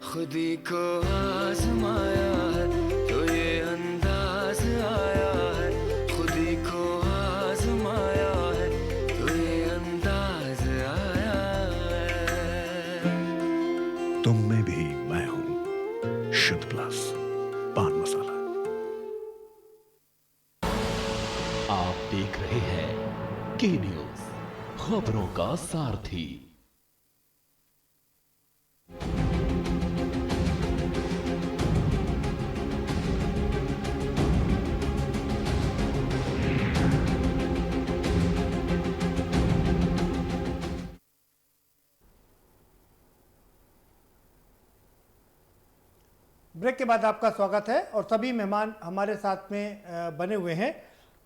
खुदी को आजमाया है तो ये अंदाज आया है। खुदी को आजमाया है तुम में भी मैं हूं शुद्ध प्लस पान मसाला। आप देख रहे हैं के न्यूज, खबरों का सारथी। ब्रेक के बाद आपका स्वागत है और सभी मेहमान हमारे साथ में बने हुए हैं।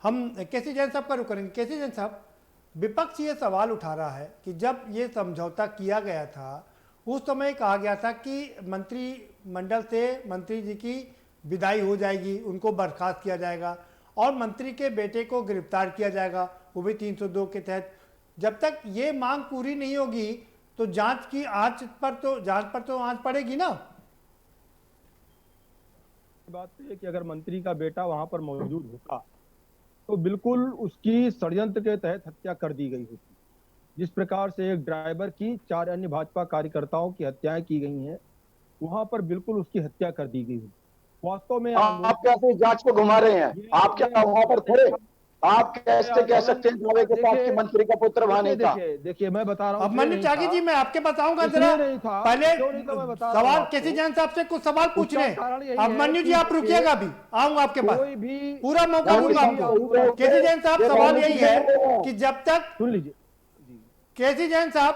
हम केसी जैन साहब का रुख करेंगे। केसी जैन साहब, विपक्ष ये सवाल उठा रहा है कि जब ये समझौता किया गया था उस समय कहा गया था कि मंत्रिमंडल से मंत्री जी की विदाई हो जाएगी, उनको बर्खास्त किया जाएगा और मंत्री के बेटे को गिरफ्तार किया जाएगा, वो भी 302 के तहत। जब तक ये मांग पूरी नहीं होगी तो जांच पर तो आंच पड़ेगी ना। बात है कि अगर मंत्री का बेटा वहां पर मौजूद होता तो बिल्कुल उसकी षड्यंत्र के तहत हत्या कर दी गई होती। जिस प्रकार से एक ड्राइवर की 4 अन्य भाजपा कार्यकर्ताओं की हत्याएं की गई हैं, वहां पर बिल्कुल उसकी हत्या कर दी गई। वास्तव में आप कैसे जांच को घुमा रहे हैं? आप क्या वहां पर थे? आप कैसे कह सकते हैं दावे के साथ कि मंत्री का पुत्र वहां नहीं था? देखिए मैं बता रहा हूँ। अभिमन्यु त्यागी जी, मैं आपके पास आऊंगा जरा। पहले सवाल केसी जैन साहब से कुछ सवाल पूछने। अभिमन्यु जी आप रुकिएगा, अभी आऊंगा आपके पास, पूरा मौका दूंगा आपको। केसी जैन साहब, सवाल यही है कि जब तक, सुन लीजिए केसी जैन साहब,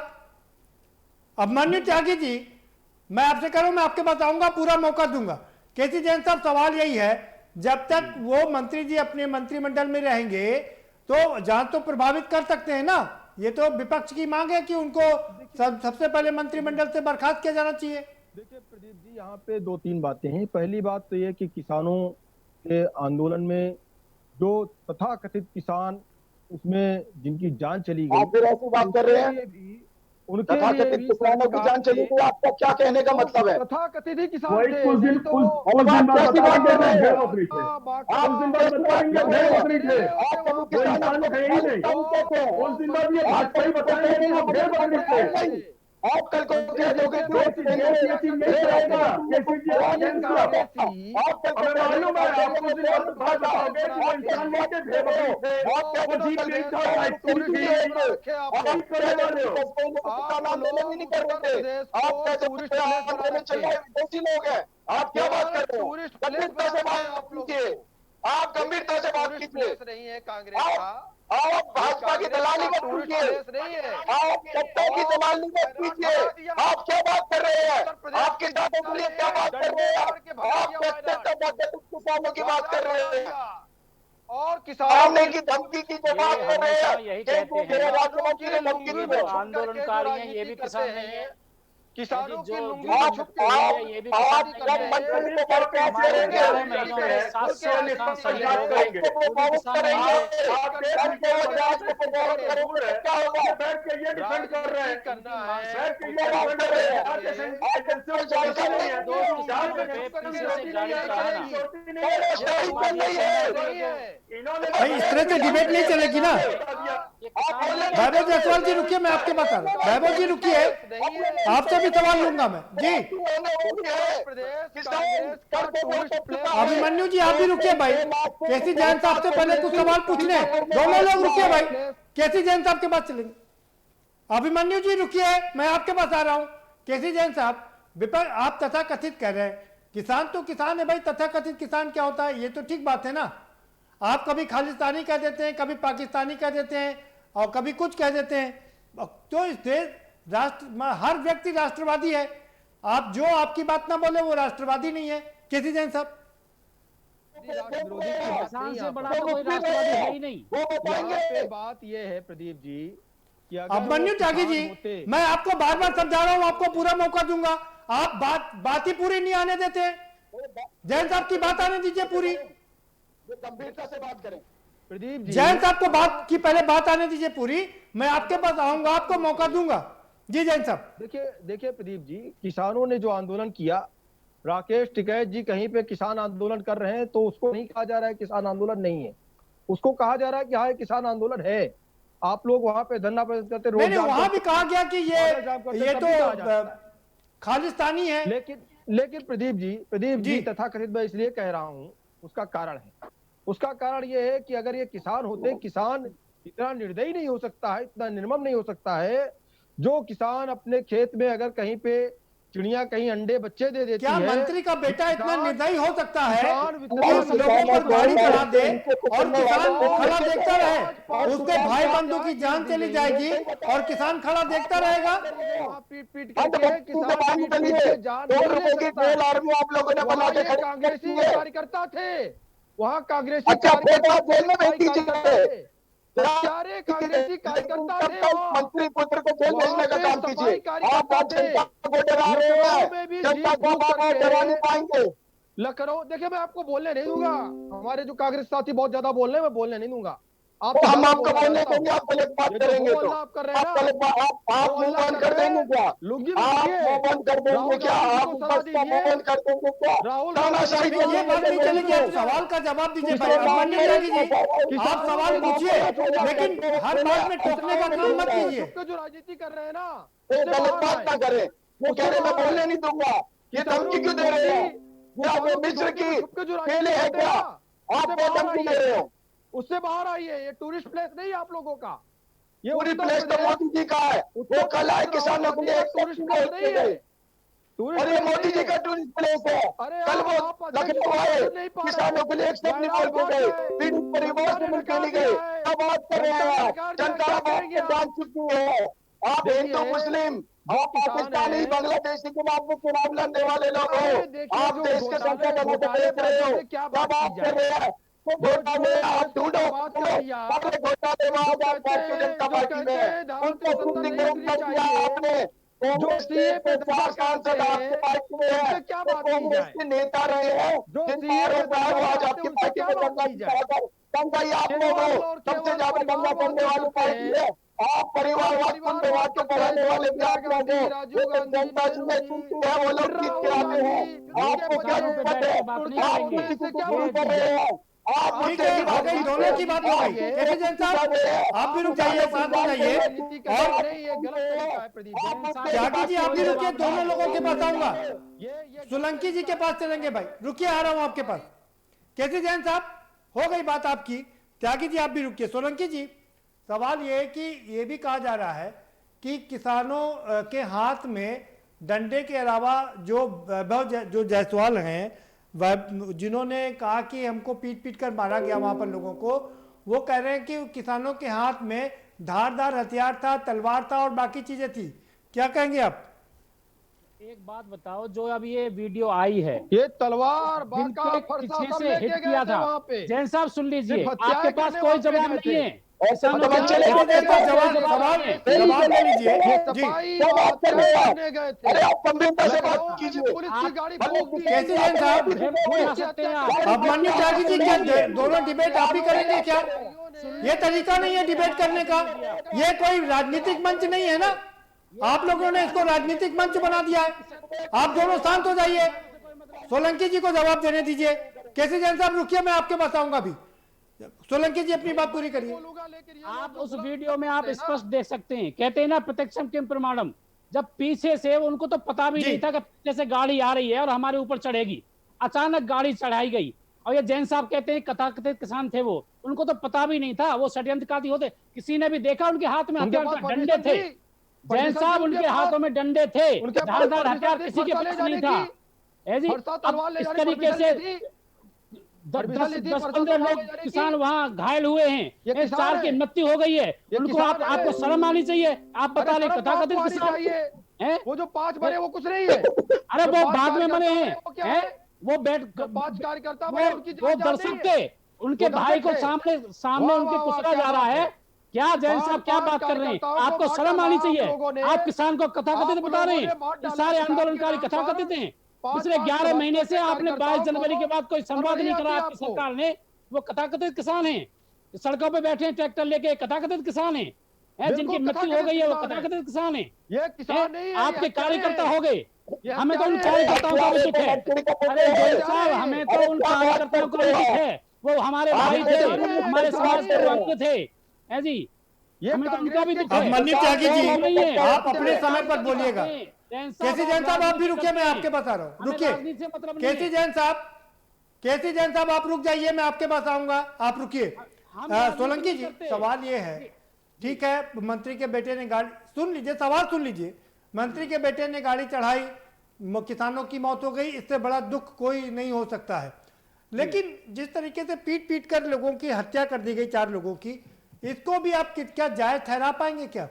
अभिमन्यु त्यागी जी, मैं आपसे कह रहा हूं, मैं आपके पास आऊंगा, पूरा मौका दूंगा। केसी जैन साहब, सवाल यही है, जब तक वो मंत्री जी अपने मंत्रिमंडल में रहेंगे तो जांच तो प्रभावित कर सकते हैं ना। ये तो विपक्ष की मांग है कि उनको सबसे पहले मंत्रिमंडल से बर्खास्त किया जाना चाहिए। देखिए प्रदीप जी, यहाँ पे 2-3 बातें हैं। पहली बात तो ये कि किसानों के आंदोलन में जो तथाकथित किसान उसमें जिनकी जान चली गई, आप फिर ऐसी बात कर रहे हैं, उनके तथाकथित किसानों की जान चली गई, आपका क्या कहने का मतलब है? तथाकथित ही किसान थे। आप कैसी बात कर रहे हैं? आप कैसी बात कर रहे हैं? आप कभी किसानों को आप कल को कह दोगे लोग हैं। आप क्या बात कर रहे हो? गंभीरता से बात कीजिए, आप गंभीरता से बात कीजिए। आप भाजपा की दलाली मत कीजिए, आप सत्ता की दलाली मत कीजिए। आप क्या बात कर रहे हैं? आप किसानों के लिए क्या बात कर रहे हैं? आप किसानों की बात कर रहे हैं और किसानों की धमकी की जो बात कर रहे हैं, यही कहते हैं आंदोलनकारी हैं, ये भी किसान नहीं है। किसानों की लुंगी में छुप के ये भी किसान नहीं है। हमारे 11 महीनों में 700 किसान शहीद हो गए, वो भी किसान नहीं है। भाई इस तरह से डिबेट नहीं चलेगी ना। वैभव जायसवाल जी रुकिए, मैं आपके पास आ रहा हूं। वैभव जी रुकिए, आपसे भी सवाल लूंगा मैं जी। अभिमन्यु जी आप भी रुकिए भाई। केसी जैन साहब से पहले कुछ सवाल पूछने, दोनों लोग रुकिए भाई। केसी जैन साहब के पास चलेंगे। अभिमन्यु जी रुकिए, मैं आपके पास आ रहा हूं। केसी जैन साहब, विपक्ष आप तथाकथित कह रहे हैं, किसान तो किसान है भाई। तथाकथित किसान क्या होता है, ये तो ठीक बात है ना। आप कभी खालिस्तानी कह देते हैं, कभी पाकिस्तानी कह देते हैं और कभी कुछ कह देते हैं। तो इस देश हर व्यक्ति राष्ट्रवादी है। आप जो आपकी बात ना बोले वो राष्ट्रवादी नहीं है। केसी जैन साहब, किसान से बड़ा तो कोई राष्ट्रवादी है ही नहीं। बात ये है प्रदीप जी कि अभिमन्यु त्यागी जी, मैं आपको बार बार समझा रहा हूं, आपको पूरा मौका दूंगा। आप बात ही पूरी नहीं आने देते। जैन साहब की बात आने दीजिए पूरी, गंभीरता से बात करें। प्रदीप जी, जैन साहब को बात की पहले बात आने दीजिए पूरी, मैं आपके पास आऊंगा, आपको मौका दूंगा। जी जैन साहब, देखिए प्रदीप जी, किसानों ने जो आंदोलन किया, राकेश टिकैत जी कहीं पे किसान आंदोलन कर रहे हैं तो उसको नहीं कहा जा रहा है किसान आंदोलन नहीं है, उसको कहा जा रहा है कि हाँ किसान आंदोलन है। आप लोग वहां पे धरना प्रदर्शन करते, वहां भी कहा गया कि ये तो खालिस्तानी है। लेकिन प्रदीप जी तथाकथित मैं इसलिए कह रहा हूं, उसका कारण है। उसका कारण ये है कि अगर ये किसान होते, किसान इतना निर्दयी नहीं हो सकता है, इतना निर्मम नहीं हो सकता है, जो किसान अपने खेत में अगर कहीं पे चिड़िया कहीं अंडे बच्चे दे देती क्या है, मंत्री का बेटा इतना निर्दयी हो सकता है किसान लोगों पर गाड़ी चढ़ा दे और किसान खड़ा देखता रहे? उसके भाई बंधु की जान चली जाएगी और किसान खड़ा देखता रहेगा। कांग्रेसी कार्यकर्ता थे, वहाँ कांग्रेसी सारे कांग्रेसी कार्यकर्ता थे, मंत्री पुत्र को जेल भेजने का काम कीजिए। आप पाएंगे लखनऊ, देखिए मैं आपको बोलने नहीं दूंगा, हमारे जो कांग्रेस साथी बहुत ज्यादा बोल रहे हैं, मैं बोलने नहीं दूंगा। हम आपको बोलने देंगे, आप गलत बात करेंगे तो आप कर रहे हैं आप मुंह बंद कर देंगे क्या? लुंगी आप मुंह बंद कर देंगे क्या? आप मुंह बंद कर देंगे क्या? ये बात नहीं चलेगी, आप सवाल का जवाब दीजिए भाई। माननीय त्यागी जी, आप सवाल पूछिए, लेकिन हर बात में टोकने का काम मत कीजिए। जो राजनीति कर रहे हैं ना, गलत बात ना करें। वो कह रहे मैं बोलने नहीं दूंगा, ये धमकी क्यों दे रहे हैं? ये आप मिस्र की खेले है क्या? आप धमकी दे रहे हो? उससे बाहर आइए, ये टूरिस्ट प्लेस नहीं आप लोगों का, ये पूरी प्लेस तो मोदी जी का है। वो कल आए किसानों के लिए टूरिस्ट प्लेस नहीं है, और ये मोदी जी का टूरिस्ट प्लेस है। कल वो लखनऊ आए, किसानों के लिए एक शब्द निकाल के गए, पीड़ित परिवार से मिलकर नहीं गए। क्या बात कर रहे हैं आप? जनता आपको जान चुकी है। आप हिंदू मुस्लिम और पाकिस्तानी बांग्लादेशी के नाम पे चुनाव लड़ने वाले लोग हो। आप देश के संकट को देख रहे हो, क्या बात कर रहे हैं? घोटाले आप ढूंढो, घोटाले भारतीय जनता पार्टी में उनको शुद्धिकरण कर दिया आपने। कांग्रेस के 50 सांसद आपकी पार्टी में है, कांग्रेस के नेता रहे हैं, जिनका आरोप है वो आज आपकी पार्टी में दंगाई आप लोग हो। सबसे ज्यादा दंगा करने वाली पार्टी है आप। परिवारवाद संघवाद को बढ़ाने वाले भी आप लोग हो। लेकिन जनता जिन्हें चुनती है वो लोग जीत के आते हैं। आपको क्या दिक्कत है? आप किसी को क्यों कर रहे हैं? आप दोनों की बात हो गई। कैसे जैन साहब आप भी रुक जाइए, साथ हो जाइए। और त्यागी जी आप भी रुकिए, दोनों लोगों के पास आऊंगा। सोलंकी जी के पास चलेंगे भाई, रुकिए आ रहा हूं आपके पास। कैसे जैन साहब हो गई बात आपकी, त्यागी जी आप भी रुकिए। सोलंकी जी सवाल ये है कि ये भी कहा जा रहा है कि किसानों के हाथ में डंडे के अलावा जो जायसवाल हैं, जिन्होंने कहा कि हमको पीट पीट कर मारा गया वहां पर लोगों को, वो कह रहे हैं कि किसानों के हाथ में धारदार हथियार था, तलवार था और बाकी चीजें थी। क्या कहेंगे आप? एक बात बताओ, जो अब ये वीडियो आई है, ये तलवार पीछे से हिट किया था, जैन साहब सुन लीजिए, आपके पास कोई जवाब नहीं है। जवाब ले लीजिए जी। कैसे जैन साहब अब माननीय त्यागी जी क्या दोनों डिबेट आप ही करेंगे क्या? ये तरीका नहीं है डिबेट करने का, ये कोई राजनीतिक मंच नहीं है ना। आप लोगों ने इसको राजनीतिक मंच बना दिया है। आप दोनों शांत हो जाइए, सोलंकी जी को जवाब देने दीजिए। कैसे जैन साहब रुकिए, मैं आपके पास आऊंगा अभी। सोलंकी जी अपनी बात पूरी करिए। आप उस वीडियो में आप स्पष्ट देख सकते हैं, कहते हैं ना प्रत्यक्षम किम प्रमाणम। जब पीछे से उनको तो पता भी नहीं था कि पीछे से गाड़ी आ रही है और हमारे ऊपर चढ़ेगी, अचानक गाड़ी चढ़ाई गई। और ये जैन साहब कहते हैं कथाकथित किसान थे वो, उनको तो पता भी नहीं था, वो षड्यंत्रकारी होते। किसी ने भी देखा उनके हाथ में हथियार डंडे थे? जैन साहब उनके हाथों में डंडे थे, धारदार हथियार किसी के पास नहीं था। इस तरीके से 10-15 लोग किसान वहाँ घायल हुए हैं, 4 की मृत्यु हो गई है। उनको आपको शर्म आनी चाहिए। आप बता रहे कथाकथित किसान, वो जो 5 मरे वो कुछ नहीं है। अरे वो बाद में मरे हैं, वो 5 कार्यकर्ता वो दर्शक थे, उनके भाई को सामने उनके कुचला जा रहा है। क्या जैन साहब क्या बात कर रहे हैं? आपको शर्म आनी चाहिए। आप किसान को कथाकथित बता रहे हैं, सारे आंदोलनकारी कथाकथित हैं। पिछले 11 महीने से आपने 22 जनवरी के बाद कोई संवाद नहीं करा आपकी सरकार ने। वो कथाकथित किसान हैं, सड़कों पे बैठे हैं ट्रैक्टर लेके, कथाकथित किसान हैं, जिनकी मृत्यु हो गई है वो कथाकथित किसान हैं। ये किसान नहीं है, आपके कार्यकर्ता हो गए, हमें तो उन कार्यकर्ताओं का भी दुख है। अरे जैन साहब हमें तो उन कार्यकर्ताओं का भी दुख है, वो हमारे भाई थे, हमारे समाज के अंग थे जी, हमें तो उनका भी दुख है। माननीय त्यागी जी आप अपने समय पर बोलिएगा। केसी जैन साहब आप भी रुकिए, मैं आपके पास आ रहा हूँ, रुकिए। केसी जैन साहब आप रुक जाइए, मैं आपके पास आऊंगा, आप रुकिए। सोलंकी जी, सवाल ये है, ठीक है, मंत्री के बेटे ने गाड़ी, सुन लीजिए सवाल सुन लीजिए, मंत्री के बेटे ने गाड़ी चढ़ाई, किसानों की मौत हो गई, इससे बड़ा दुख कोई नहीं हो सकता है, लेकिन जिस तरीके से पीट पीट कर लोगों की हत्या कर दी गई, 4 लोगों की, इसको भी आप क्या जायज ठहरा पाएंगे क्या?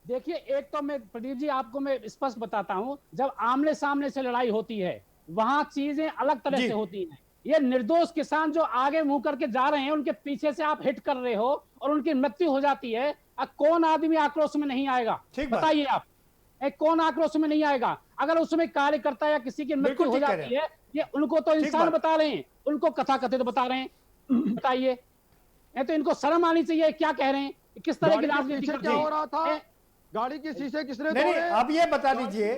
देखिए, एक तो मैं प्रदीप जी आपको मैं स्पष्ट बताता हूं, जब आमने सामने से लड़ाई होती है वहां चीजें अलग तरह से होती हैं। ये निर्दोष किसान जो आगे मुंह करके जा रहे हैं, उनके पीछे से आप हिट कर रहे हो और उनकी मृत्यु हो जाती है। कौन आदमी आक्रोश में नहीं आएगा, बताइए आप, कौन आक्रोश में नहीं आएगा? अगर उसमें कार्यकर्ता या किसी की मृत्यु हो जाती है, ये उनको तो इंसान बता रहे हैं, उनको कथा कथित बता रहे हैं, बताइए, तो इनको शर्म आनी चाहिए, क्या कह रहे हैं, किस तरह की राजनीति क्या हो रहा था? गाड़ी के शीशे किसने तोड़े? अब ये बता दीजिए,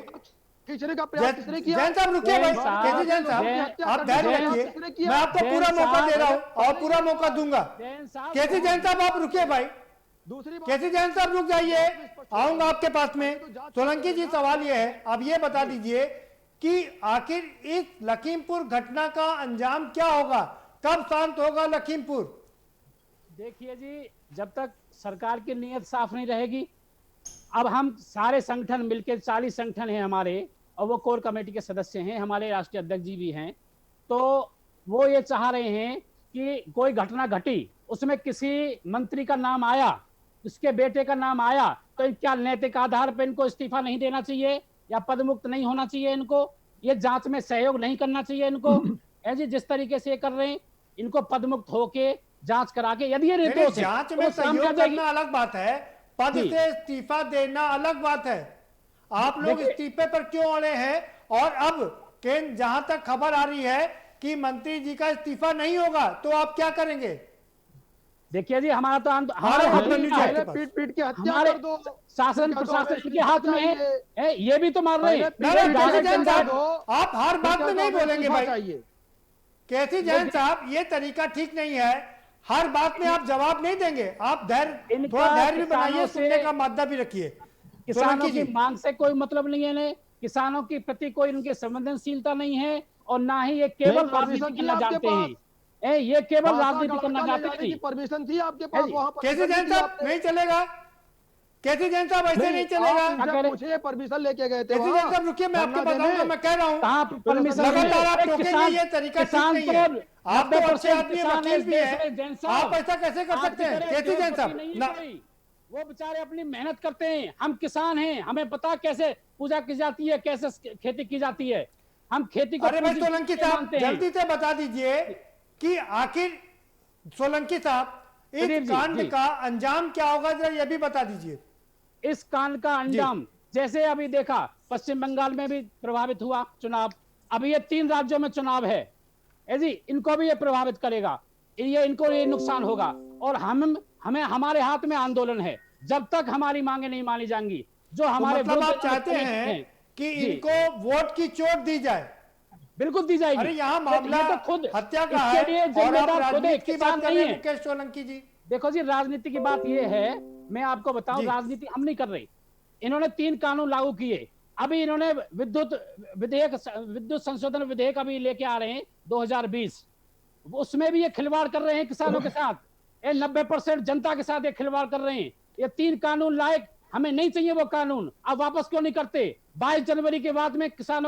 खींचने का प्रयास किसने किया? जैन साहब रुकिए भाई, केसी जैन साहब आप धैर्य रखिए, मैं आपको पूरा मौका दे रहा हूँ और पूरा मौका दूंगा। केसी जैन साहब आप रुकिए भाई, केसी जैन साहब रुक जाइए, आऊंगा आपके पास में। सोलंकी जी, सवाल ये है, आप ये बता दीजिए कि आखिर इस लखीमपुर घटना का अंजाम क्या होगा, कब शांत होगा लखीमपुर? देखिए जी, जब तक सरकार की नीयत साफ नहीं रहेगी, अब हम सारे संगठन मिलकर 40 संगठन हैं हमारे, और वो कोर कमेटी के सदस्य हैं, हमारे राष्ट्रीय अध्यक्ष जी भी हैं, तो वो ये चाह रहे हैं कि कोई घटना घटी, उसमें किसी मंत्री का नाम आया, उसके बेटे का नाम आया, तो क्या नैतिक आधार पर इनको इस्तीफा नहीं देना चाहिए या पदमुक्त नहीं होना चाहिए? इनको ये जांच में सहयोग नहीं करना चाहिए इनको? ऐसे जिस तरीके से कर रहे हैं, इनको पदमुक्त होके जांच करा के, यदि ये निर्दोष है, जांच में सहयोग करना अलग बात है, पद से इस्तीफा देना अलग बात है। आप लोग इस्तीफे पर क्यों अड़े हैं? और अब केंद्र, जहां तक खबर आ रही है कि मंत्री जी का इस्तीफा नहीं होगा, तो आप क्या करेंगे? देखिए जी, हमारा तो हमारे पीट पीट के हत्या कर दो, शासन प्रशासन के हाथ में है, ये भी तो मार रहे हैं। आप हर बात में नहीं बोलेंगे भाई, केसी जैन साहब, ये तरीका ठीक नहीं है, हर बात में आप जवाब नहीं देंगे, आप थोड़ा धैर्य भी बनाइए, सुनने का मादा भी रखिए। किसानों की मांग से कोई मतलब नहीं है, किसानों के प्रति कोई उनकी संवेदनशीलता नहीं है, और ना ही ये केवल राजनीति करना जानते हैं, ये केवल राजनीति करना चाहते हैं। परमिशन थी आपके पास वहां पर? केसी जैन साहब नहीं चलेगा, केसी जैन साहब ऐसे नहीं चलेगा, मुझे परमिशन लेके गए थे। केसी जैन साहब रुकिए, मैं आपके पास आऊंगा, मैं कह रहा हूँ लगातार आप टोकेंगे, ये तरीका ठीक नहीं है। आप तो अच्छे आदमी, वकील भी है, आप ऐसा कैसे कर सकते हैं? केसी जैन साहब, वो बेचारे अपनी मेहनत करते हैं, हम किसान हैं, हमें पता कैसे पूजा की जाती है, कैसे खेती की जाती है, हम खेती को। अरे भाई सोलंकी साहब, जल्दी से बता दीजिए कि आखिर सोलंकी साहब इस कांड का अंजाम क्या होगा, जरा ये भी बता दीजिए। इस कांड का अंजाम, जैसे अभी देखा पश्चिम बंगाल में भी प्रभावित हुआ चुनाव, अभी ये 3 राज्यों में चुनाव है जी, इनको भी ये प्रभावित करेगा, ये इनको ये नुकसान होगा, और हमें हमारे हाथ में आंदोलन है, जब तक हमारी मांगे नहीं मानी जाएंगी, जो हमारे मतलब आप चाहते हैं कि इनको वोट की चोट दी जाए? बिल्कुल दी जाएगी। अरे यहाँ मामला तो खुद हत्या का है, और आप राजनीति की बात कर रहे हैं मुकेश सोलंकी जी। देखो जी, राजनीति की बात ये है, मैं आपको बताऊं, राजनीति हम नहीं कर रहे। इन्होंने 3 कानून लागू किए, अभी इन्होंने विद्युत संशोधन विधेयक अभी लेके आ रहे हैं 2020, उसमें भी ये खिलवाड़ कर रहे हैं किसानों के साथ, 90% जनता के साथ ये खिलवाड़ कर रहे हैं। ये 3 कानून लायक, हमें नहीं चाहिए वो कानून, अब वापस क्यों नहीं करते? 22 जनवरी के बाद में किसान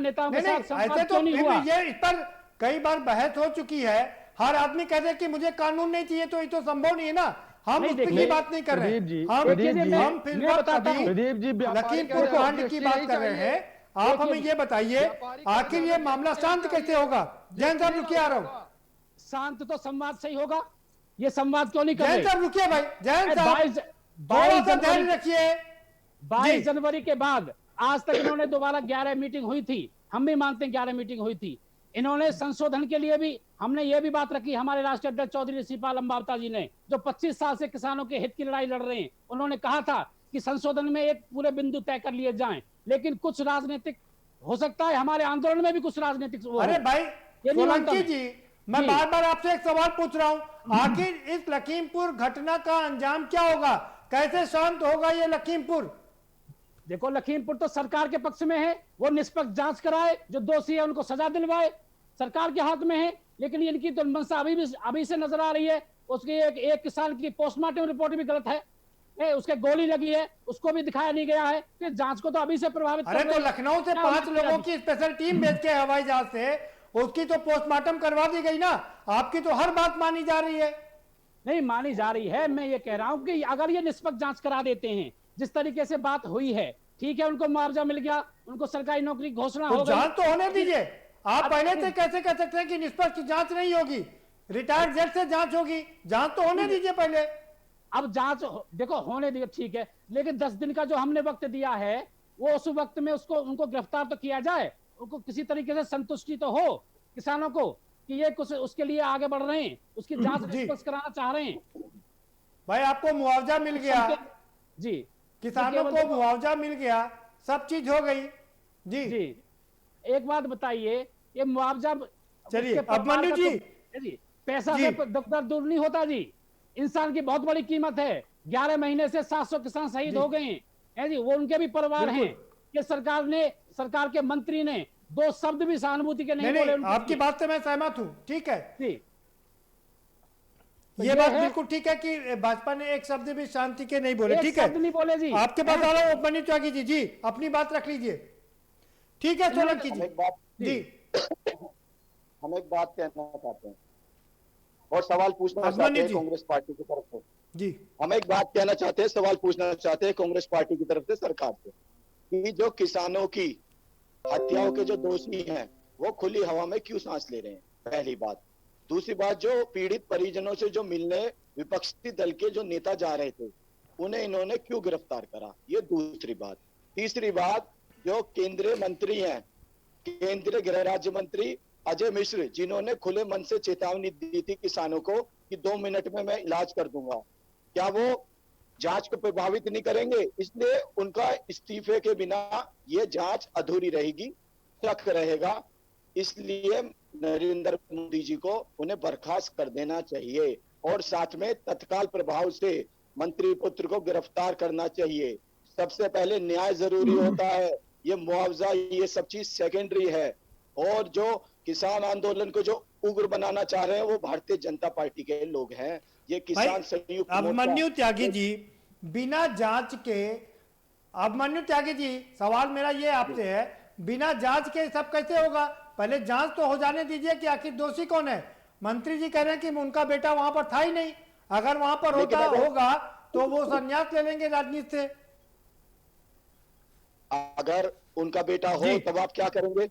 नेताओं के साथ संवाद क्यों नहीं हुआ? ये इस पर कई बार बहस हो चुकी है, हर आदमी कहते हैं कि मुझे कानून नहीं चाहिए, तो ये तो संभव नहीं है ना, हम उस की बात नहीं कर रहे, हम लखीमपुर कांड की बात कर रहे हैं। आप हमें ये बताइए, आखिर ये मामला शांत कैसे होगा? जैन साहब रुकिए, आ रहा हूँ। शांत तो संवाद से ही होगा, ये संवाद क्यों नहीं कर रहे? जैन साहब रुकिए भाई, जैन साहब 22 जनवरी के बाद आज तक इन्होंने दोबारा 11 मीटिंग हुई थी, हम भी मानते हैं 11 मीटिंग हुई थी। इन्होंने संशोधन के लिए भी, हमने ये भी बात रखी, हमारे राष्ट्रीय अध्यक्ष चौधरी ऋषिपाल अम्बावता जी ने, जो 25 साल से किसानों के हित की लड़ाई लड़ रहे हैं, उन्होंने कहा था कि संशोधन में एक पूरे बिंदु तय कर लिए जाएं, लेकिन कुछ राजनीतिक हो सकता है, हमारे आंदोलन में भी कुछ राजनीतिक। अरे भाई सोलंकी जी, मैं बार बार आपसे एक सवाल पूछ रहा हूं, आखिर इस लखीमपुर घटना का अंजाम क्या होगा, कैसे शांत होगा ये लखीमपुर? देखो लखीमपुर तो सरकार के पक्ष में है, वो निष्पक्ष जांच कराए, जो दोषी है उनको सजा दिलवाए, सरकार के हाथ में है। लेकिन इनकी तो मंशा अभी से नजर आ रही है। उसकी एक किसान की पोस्टमार्टम रिपोर्ट भी गलत है, उसके गोली लगी है, उसको भी दिखाया नहीं गया है। कि जांच को तो अभी से प्रभावित अरे तो लखनऊ से 5 लोगों की स्पेशल टीम भेज के हवाई जहाज से उसकी तो पोस्टमार्टम करवा दी गई ना। आपकी तो हर बात मानी जा रही है। नहीं मानी जा रही है, मैं ये कह रहा हूं कि अगर ये निष्पक्ष जांच करा देते हैं, जिस तरीके से बात हुई है, ठीक है, उनको मुआवजा मिल गया, उनको सरकारी नौकरी घोषणा हो गई, जांच तो होने दीजिए। आप पहले से कैसे कह सकते हैं कि निष्पक्ष जांच नहीं होगी, रिटायर्ड जज से जांच होगी? जांच तो होने दीजिए पहले। अब जांच देखो होने दीजिए, ठीक है, लेकिन 10 दिन का जो हमने वक्त दिया है, वो उस वक्त में उनको गिरफ्तार तो किया जाए, उनको किसी तरीके से संतुष्टि तो हो किसानों को कि ये कुछ उसके लिए आगे बढ़ रहे हैं, उसकी जांच निष्पक्ष कराना चाह रहे हैं। भाई आपको मुआवजा मिल गया जी, किसानों को मुआवजा मिल गया, सब चीज हो गई जी। एक बात बताइए, ये मुआवजा, चलिए अभिमन्यु जी, पैसा से दफ्तर दूर नहीं होता जी। इंसान की बहुत बड़ी कीमत है। 11 महीने से 700 किसान शहीद हो गए हैं जी, वो उनके भी परिवार हैं। कि सरकार के मंत्री ने 2 शब्द भी सहानुभूति के नहीं बोले। आपकी बात से मैं सहमत हूँ, ठीक है जी, ये बात बिल्कुल ठीक है कि भाजपा ने एक शब्द भी शांति के नहीं बोले, ठीक है, नहीं बोले जी। आपके पास आ रहा हूँ अभिमन्यु त्यागी जी, अपनी बात रख लीजिए, ठीक है सोलंकी जी। हम एक बात कहना चाहते हैं और सवाल पूछना चाहते हैं कांग्रेस पार्टी की तरफ से जी। हम एक बात कहना चाहते हैं, सवाल पूछना चाहते हैं कांग्रेस पार्टी की तरफ से सरकार से कि जो किसानों की हत्याओं के जो दोषी हैं वो खुली हवा में क्यों सांस ले रहे हैं, पहली बात। दूसरी बात, जो पीड़ित परिजनों से जो मिलने विपक्षी दल के जो नेता जा रहे थे उन्हें इन्होंने क्यों गिरफ्तार करा, ये दूसरी बात। तीसरी बात, जो केंद्रीय मंत्री हैं, केंद्रीय गृह राज्य मंत्री अजय मिश्र, जिन्होंने खुले मन से चेतावनी दी थी किसानों को कि 2 मिनट में मैं इलाज कर दूंगा, क्या वो जांच को प्रभावित नहीं करेंगे? इसलिए उनका इस्तीफे के बिना ये जांच अधूरी रहेगी, शक रहेगा। इसलिए नरेंद्र मोदी जी को उन्हें बर्खास्त कर देना चाहिए और साथ में तत्काल प्रभाव से मंत्री पुत्र को गिरफ्तार करना चाहिए। सबसे पहले न्याय जरूरी होता है, ये मुआवजा ये सब चीज सेकेंडरी है। और जो किसान आंदोलन को जो उग्र बनाना चाह रहे हैं वो भारतीय जनता पार्टी के लोग हैं। ये किसान संयुक्त अभिमन्यु त्यागी जी, बिना जांच के, अभिमन्यु त्यागी जी सवाल मेरा ये आपसे है, बिना जांच के सब कैसे होगा? पहले जांच तो हो जाने दीजिए कि आखिर दोषी कौन है। मंत्री जी कह रहे हैं कि उनका बेटा वहां पर था ही नहीं, अगर वहां पर होगा तो वो संन्यास ले लेंगे राजनीति से। अगर उनका बेटा हो तब आप क्या करेंगे?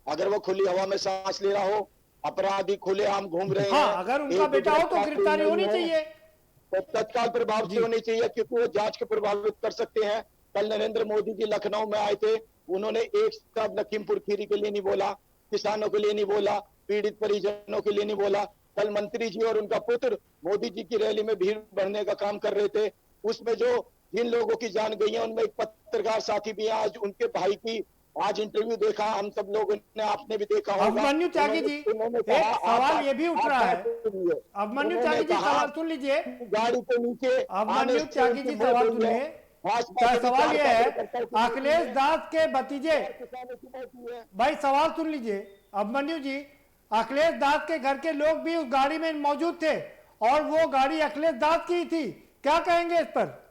अगर वो खुली हवा में सांस ले रहा हो, अपराधी खुलेआम घूम रहे हैं, अगर उनका बेटा हो तो गिरफ्तारी होनी चाहिए, तो तत्काल प्रभाव से होनी चाहिए, क्योंकि वो जांच को प्रभावित कर सकते हैं। कल नरेंद्र मोदी जी लखनऊ में आए थे, उन्होंने एक शब्द लखीमपुर खीरी के लिए नहीं बोला, किसानों के लिए नहीं बोला, पीड़ित परिजनों के लिए नहीं बोला। कल मंत्री जी और उनका पुत्र मोदी जी की रैली में भीड़ भरने का काम कर रहे थे, उसमें जो जिन लोगों की जान गई है उनमें एक पत्रकार साथी भी है। आज उनके भाई की आज इंटरव्यू देखा, हम सब लोगों ने, आपने भी देखा होगा। अभिमन्यु त्यागी जी, एक सवाल ये भी उठ रहा है, अभिमन्यु त्यागी जी सवाल सुन लीजिए, गाड़ी के नीचे अभिमन्यु त्यागी जी सवाल सुनिए। सवाल ये है, अखिलेश दास के भतीजे, भाई सवाल सुन लीजिए अभिमन्यु जी, अखिलेश दास के घर के लोग भी उस गाड़ी में मौजूद थे और वो गाड़ी अखिलेश दास की थी, क्या कहेंगे इस पर?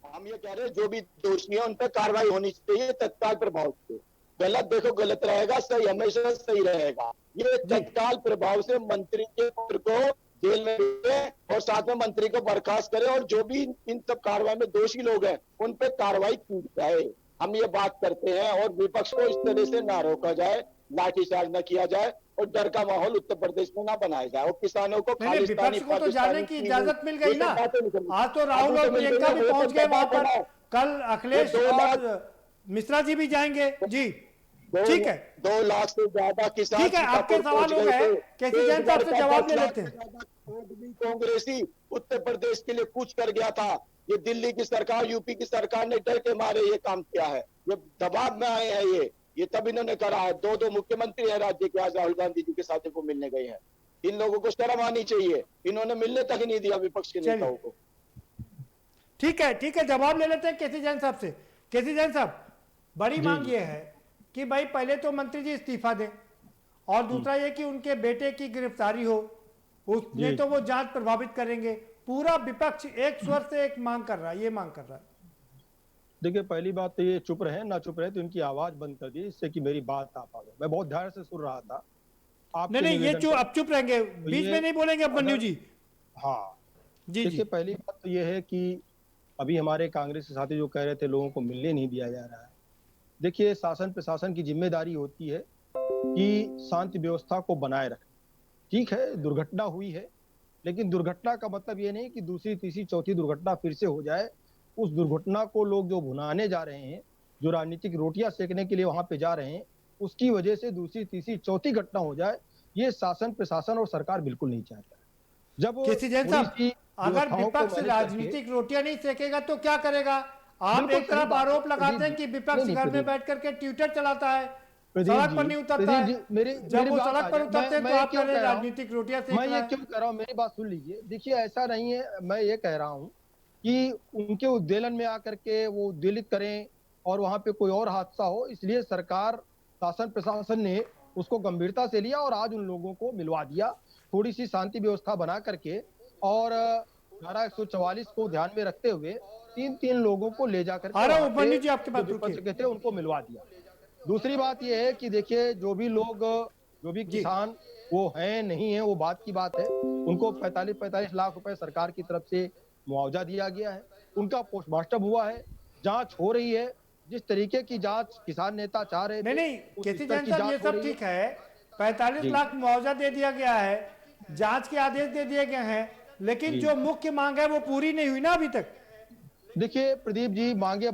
हम ये कह रहे हैं जो भी दोषी है उन पर कार्रवाई होनी चाहिए तत्काल प्रभाव से। गलत देखो गलत रहेगा, सही हमेशा सही रहेगा। ये तत्काल प्रभाव से मंत्री के पुत्र को जेल में भेजें और साथ में मंत्री को बर्खास्त करें और जो भी इन सब कार्रवाई में दोषी लोग हैं उन पर कार्रवाई की जाए। हम ये बात करते हैं और विपक्ष को इस तरह से ना रोका जाए, लाठीचार्ज न किया जाए और डर का माहौल उत्तर प्रदेश में ना बनाया जाए और किसानों को विपक्ष को तो जाने की इजाजत मिल गई ना। आज तो राहुल और प्रियंका भी पहुंच गए वहां पर, कल अखिलेश और मिश्रा जी भी जाएंगे जी, ठीक है। 2 लाख से ज्यादा किसान, ठीक है, आपके सवाल हो गए, केसी जैन साहब से जवाब ले लेते हैं। कांग्रेसी उत्तर प्रदेश के लिए कुछ कर गया था, ये दिल्ली की सरकार, यूपी की सरकार ने डर के मारे ये काम किया है, ये दबाव में आए हैं, ये तब इन्होंने करा है। 2 मुख्यमंत्री हैं राज्य के, आज राहुल गांधी जी के साथ वो मिलने गए हैं। इन लोगों को शर्म आनी चाहिए, इन्होंने मिलने तक ही नहीं दिया विपक्ष के नेताओं को। ठीक है, जवाब ले लेते हैं केसी जैन साहब से। केसी जैन साहब, बड़ी मांग ये है कि भाई पहले तो मंत्री जी इस्तीफा दें, और दूसरा ये कि उनके बेटे की गिरफ्तारी हो, उसने तो वो जांच प्रभावित करेंगे। पूरा विपक्ष एक स्वर से एक मांग कर रहा है, ये मांग कर रहा है। देखिए, पहली बात तो ये चुप रहे, ना चुप रहे तो इनकी आवाज बंद कर दी, इससे कि मेरी बात आप आ गए। मैं बहुत ध्यान से सुन रहा था। नहीं, ये अब चुप रहेंगे, बीच में नहीं बोलेंगे अभिमन्यु जी। हाँ जी। देखिए, पहली बात तो ये है कि अभी हमारे कांग्रेस के साथी जो कह रहे थे लोगों को मिलने नहीं दिया जा रहा है। देखिए, शासन प्रशासन की जिम्मेदारी होती है कि शांति व्यवस्था को बनाए रखें। ठीक है, दुर्घटना हुई है, लेकिन दुर्घटना का मतलब ये नहीं कि दूसरी तीसरी चौथी दुर्घटना फिर से हो जाए। उस दुर्घटना को लोग जो भुनाने जा रहे हैं, जो राजनीतिक रोटियां सेकने के लिए वहां पे जा रहे हैं, उसकी वजह से दूसरी तीसरी चौथी घटना हो जाए, ये शासन प्रशासन और सरकार बिल्कुल नहीं चाहता। जब अगर विपक्ष राजनीतिक रोटियां नहीं सेकेगा तो क्या करेगा? आप एक तरफ आरोप लगाते हैं कि विपक्ष घर में बैठ करके ट्विटर चलाता है, सड़क पर नहीं उतरता है। जब वो सड़क पर उतरते हैं तो आप कह रहे हैं राजनीतिक रोटियां सेक रहा है। मैं ये क्यों कह रहा हूँ, मेरी बात सुन लीजिए। देखिए, ऐसा नहीं है, मैं ये कह रहा हूँ कि उनके उद्वेलन में आकर के वो उद्वेलित करें और वहां पे कोई और हादसा हो, इसलिए सरकार शासन प्रशासन ने उसको गंभीरता से लिया और आज उन लोगों को मिलवा दिया, थोड़ी सी शांति व्यवस्था बना करके, और धारा 144 को ध्यान में रखते हुए तीन लोगों को ले जाकर थे उनको मिलवा दिया। दूसरी बात यह है कि देखिए, जो भी किसान वो हैं नहीं है, वो बात की बात है। उनको 45 लाख रुपए सरकार की तरफ से मुआवजा दिया गया है, उनका पोस्टमार्टम हुआ है, जांच हो रही है। जिस तरीके की जांच किसान नेता चाह रहे थे, नहीं, केसी जैन साहब, ये सब ठीक है। 45 लाख मुआवजा दे दिया गया है, जांच के आदेश दे दिए गए हैं, लेकिन जो मुख्य मांग है वो पूरी नहीं हुई ना अभी तक। देखिए प्रदीप जी, मांगे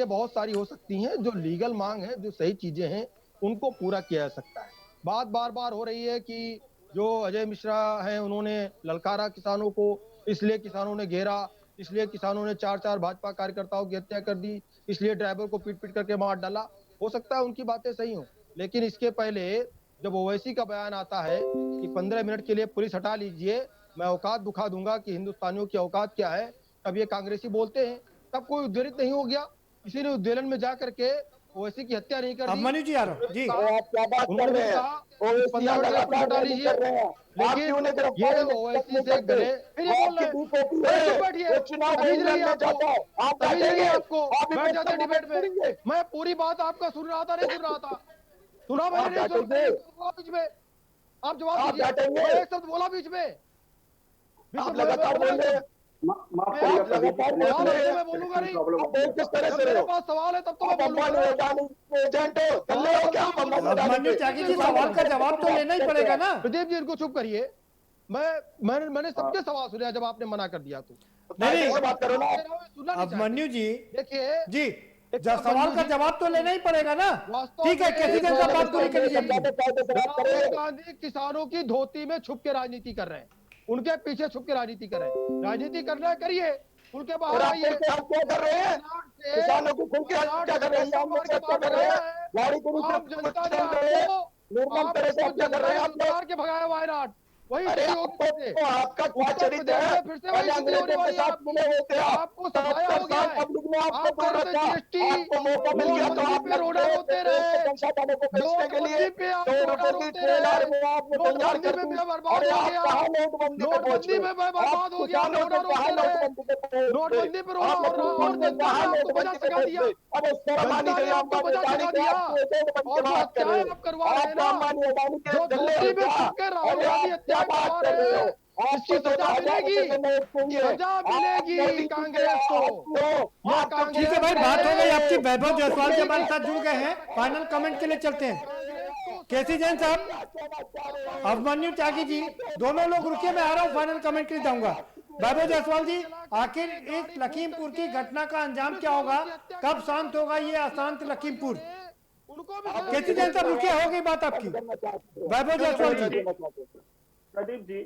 बहुत सारी हो सकती हैं। जो लीगल मांग है, जो सही चीजें हैं, उनको पूरा किया जा सकता है। बात बार हो रही है कि जो अजय मिश्रा हैं, उन्होंने ललकारा किसानों को, इसलिए किसानों ने घेरा, इसलिए किसानों ने 4 भाजपा कार्यकर्ताओं की हत्या कर दी, इसलिए ड्राइवर को पीट करके मार डाला। हो सकता है उनकी बातें सही हो, लेकिन इसके पहले जब ओवैसी का बयान आता है कि 15 मिनट के लिए पुलिस हटा लीजिए, मैं औकात दिखा दूंगा कि हिंदुस्तानियों की औकात क्या है, तब ये कांग्रेसी बोलते हैं। तब कोई उद्वेलित नहीं हो गया, किसी ने उद्वेलन में जा करके ओवैसी की हत्या नहीं कर दी। मनु जी आ रहा जी, आप क्या बात कर रहे हैं? लेकिन ये ओवैसी से गले बैठ जाते डिबेट में। मैं पूरी बात आपका सुन रहा था, नहीं सुन रहा था, सुना मैंने नहीं सुना बीच में। आप जवाब दीजिए, एक शब्द बोला बीच में, लगातार बोल रहे हैं। मैं बोलूंगा नहीं, किस तरह से मेरे पास सवाल है तब तो मैं सवाल का जवाब तो लेना ही पड़ेगा ना। प्रदीप जी, इनको चुप करिए। मैंने सबके सवाल सुने जब आपने मना कर दिया तो। नहीं बात करो ना। अभिमन्यु जी, देखिए जी, सवाल का जवाब तो लेना ही पड़ेगा ना। ठीक है, कैसी बात पूरी कर लीजिए। राहुल गांधी किसानों की धोती में छुप के राजनीति कर रहे हैं, उनके पीछे छुप के राजनीति कर रहे हैं। राजनीति करना है करिए, उनके बाहर आइए। क्या कर रहे हैं? किसानों को खुल के क्या कर रहे हैं? गाड़ी को जनता ने आपको के भगाया वायनाड, वही आपका क्या चरित्र है? फिर से वही स्थिति होने वाली है। आपको सजाया हो गया है, आपको जीएसटी पे रोड़ा रोते रहे, नोटबंदी पे आप रोड़ा रोते रहे, नोटबंदी में बर्बाद हो गया, नोटबंदी में बर्बाद हो गया, रोड़ा रोते रहे, नोटबंदी पे रोड़ा हो रहा, और जनता ने आपको बजा सका दिया, जनता ने आपको बजा सका दिया, और जो हत्याएं आप करवा रहे हैं ना, जो धोती में छुप के राहुल गांधी हत्या करवा रहे हैं, इसकी सजा मिलेगी, सजा मिलेगी कांग्रेस को। ठीक है भाई, बात हो गई आपकी। वैभव जायसवाल के हमारे साथ जुड़ गए हैं, फाइनल कमेंट के लिए चलते हैं। केसी जैन साहब, अभिमन्यु त्यागी जी, दोनों लोग रुकिए, मैं आ रहा हूँ, फाइनल कमेंट के लिए जाऊंगा। वैभव जायसवाल जी, आखिर इस लखीमपुर की घटना का अंजाम क्या होगा? कब शांत होगा ये अशांत लखीमपुर? केसी जैन साहब रुकिए, हो गई बात आपकी। वैभव जायसवाल जी। प्रदीप जी,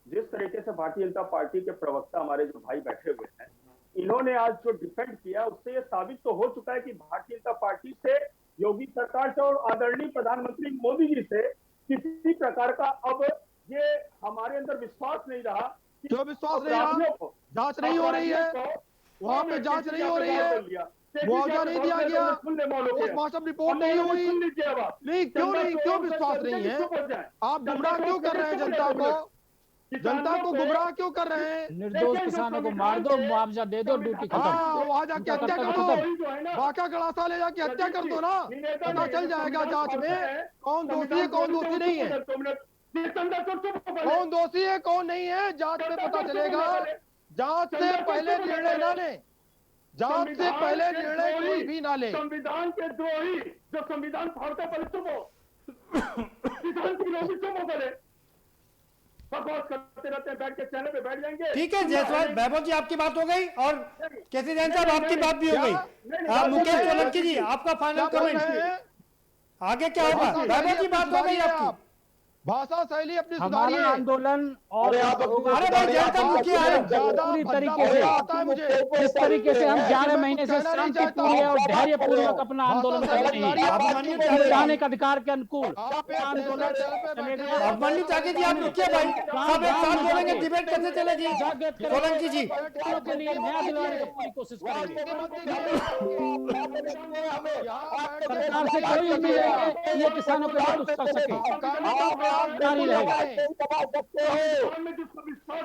जिस तरीके से भारतीय जनता पार्टी के प्रवक्ता हमारे जो भाई बैठे हुए हैं, इन्होंने आज जो डिफेंड किया, उससे ये साबित तो हो चुका है कि भारतीय जनता पार्टी से, योगी सरकार से और आदरणीय प्रधानमंत्री मोदी जी से किसी प्रकार का अब ये हमारे अंदर विश्वास नहीं रहा। क्यों विश्वास नहीं रहा? जांच नहीं हो रही है, वहाँ पे जांच नहीं हो रही है, मुआवजा नहीं दिया गया, पोस्टमार्टम रिपोर्ट नहीं हुई। नहीं, क्यों विश्वास नहीं है? आप गुमराह क्यों कर रहे हैं जनता को? जनता को गुमराह क्यों कर रहे हैं? निर्दोष किसानों को मार दो, मुआवजा दे दो, ड्यूटी खत्म। हाँ, वहाँ जाके हत्या कर दो, बाका गड़ासा ले जाके हत्या कर दो ना, पता चल जाएगा जांच में कौन दोषी है कौन दोषी नहीं है, कौन दोषी है कौन नहीं है, जांच में पता चलेगा। जांच से पहले निर्णय ना ले, जांच से पहले निर्णय कोई भी ना ले। संविधान के द्रोही जो संविधान फाड़ते पहले चुप हो, किसान की लोग चुप हो पहले, बकवास करते रहते हैं, बैठ के चैनल पे बैठ जाएंगे। ठीक है जायसवाल, वैभव जी आपकी बात हो गई और केसी जैन साहब आपकी बात भी हो गई। मुकेश सोलंकी जी आपका फाइनल कमेंट, आगे क्या होगा? वैभव जी बात हो गई आपकी, भाषा शैली अपनी हमारे आंदोलन और अरे भाई जनता मुखिया है पूरी तरीके से, जिस तरीके से हम 11 महीने से शांतिपूर्ण और धैर्य पूर्वक अपना आंदोलन कर रहे हैं, संवैधानिक का अधिकार के अनुकूल आंदोलन चलेगा। अभिमन्यु त्यागी जी आप रुकिए भाई, सब एक साथ बोलेंगे, डिबेट कैसे चलेगी? सोलंकी जी के लिए न्याय दिलाने की पूरी कोशिश करेंगे। सरकार से कोई उम्मीद है कि ये किसानों के लिए कुछ कर सके, जारी रहेगा।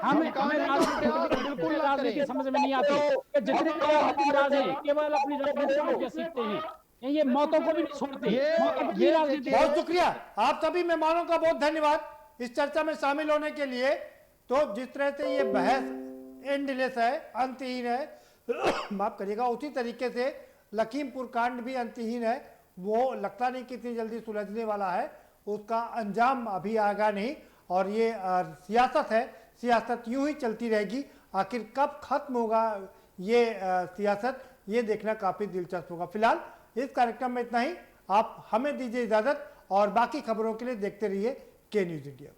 हमें राजनीति समझ में नहीं आती कि जितने राज हैं केवल अपनी राजनीति सीखते हैं, ये मौतों को भी नहीं छोड़ते। बहुत शुक्रिया आप सभी मेहमानों का, बहुत धन्यवाद इस चर्चा में शामिल होने के लिए। तो जिस तरह से ये बहस एंडलेस है, अंतहीन है, माफ करिएगा, उसी तरीके से लखीमपुर कांड भी अंतहीन है, वो लगता नहीं कितनी जल्दी सुलझने वाला है, उसका अंजाम अभी आएगा नहीं। और ये सियासत है, सियासत यूं ही चलती रहेगी, आखिर कब खत्म होगा ये सियासत, ये देखना काफ़ी दिलचस्प होगा। फिलहाल इस कार्यक्रम में इतना ही, आप हमें दीजिए इजाज़त और बाकी खबरों के लिए देखते रहिए के न्यूज़ इंडिया।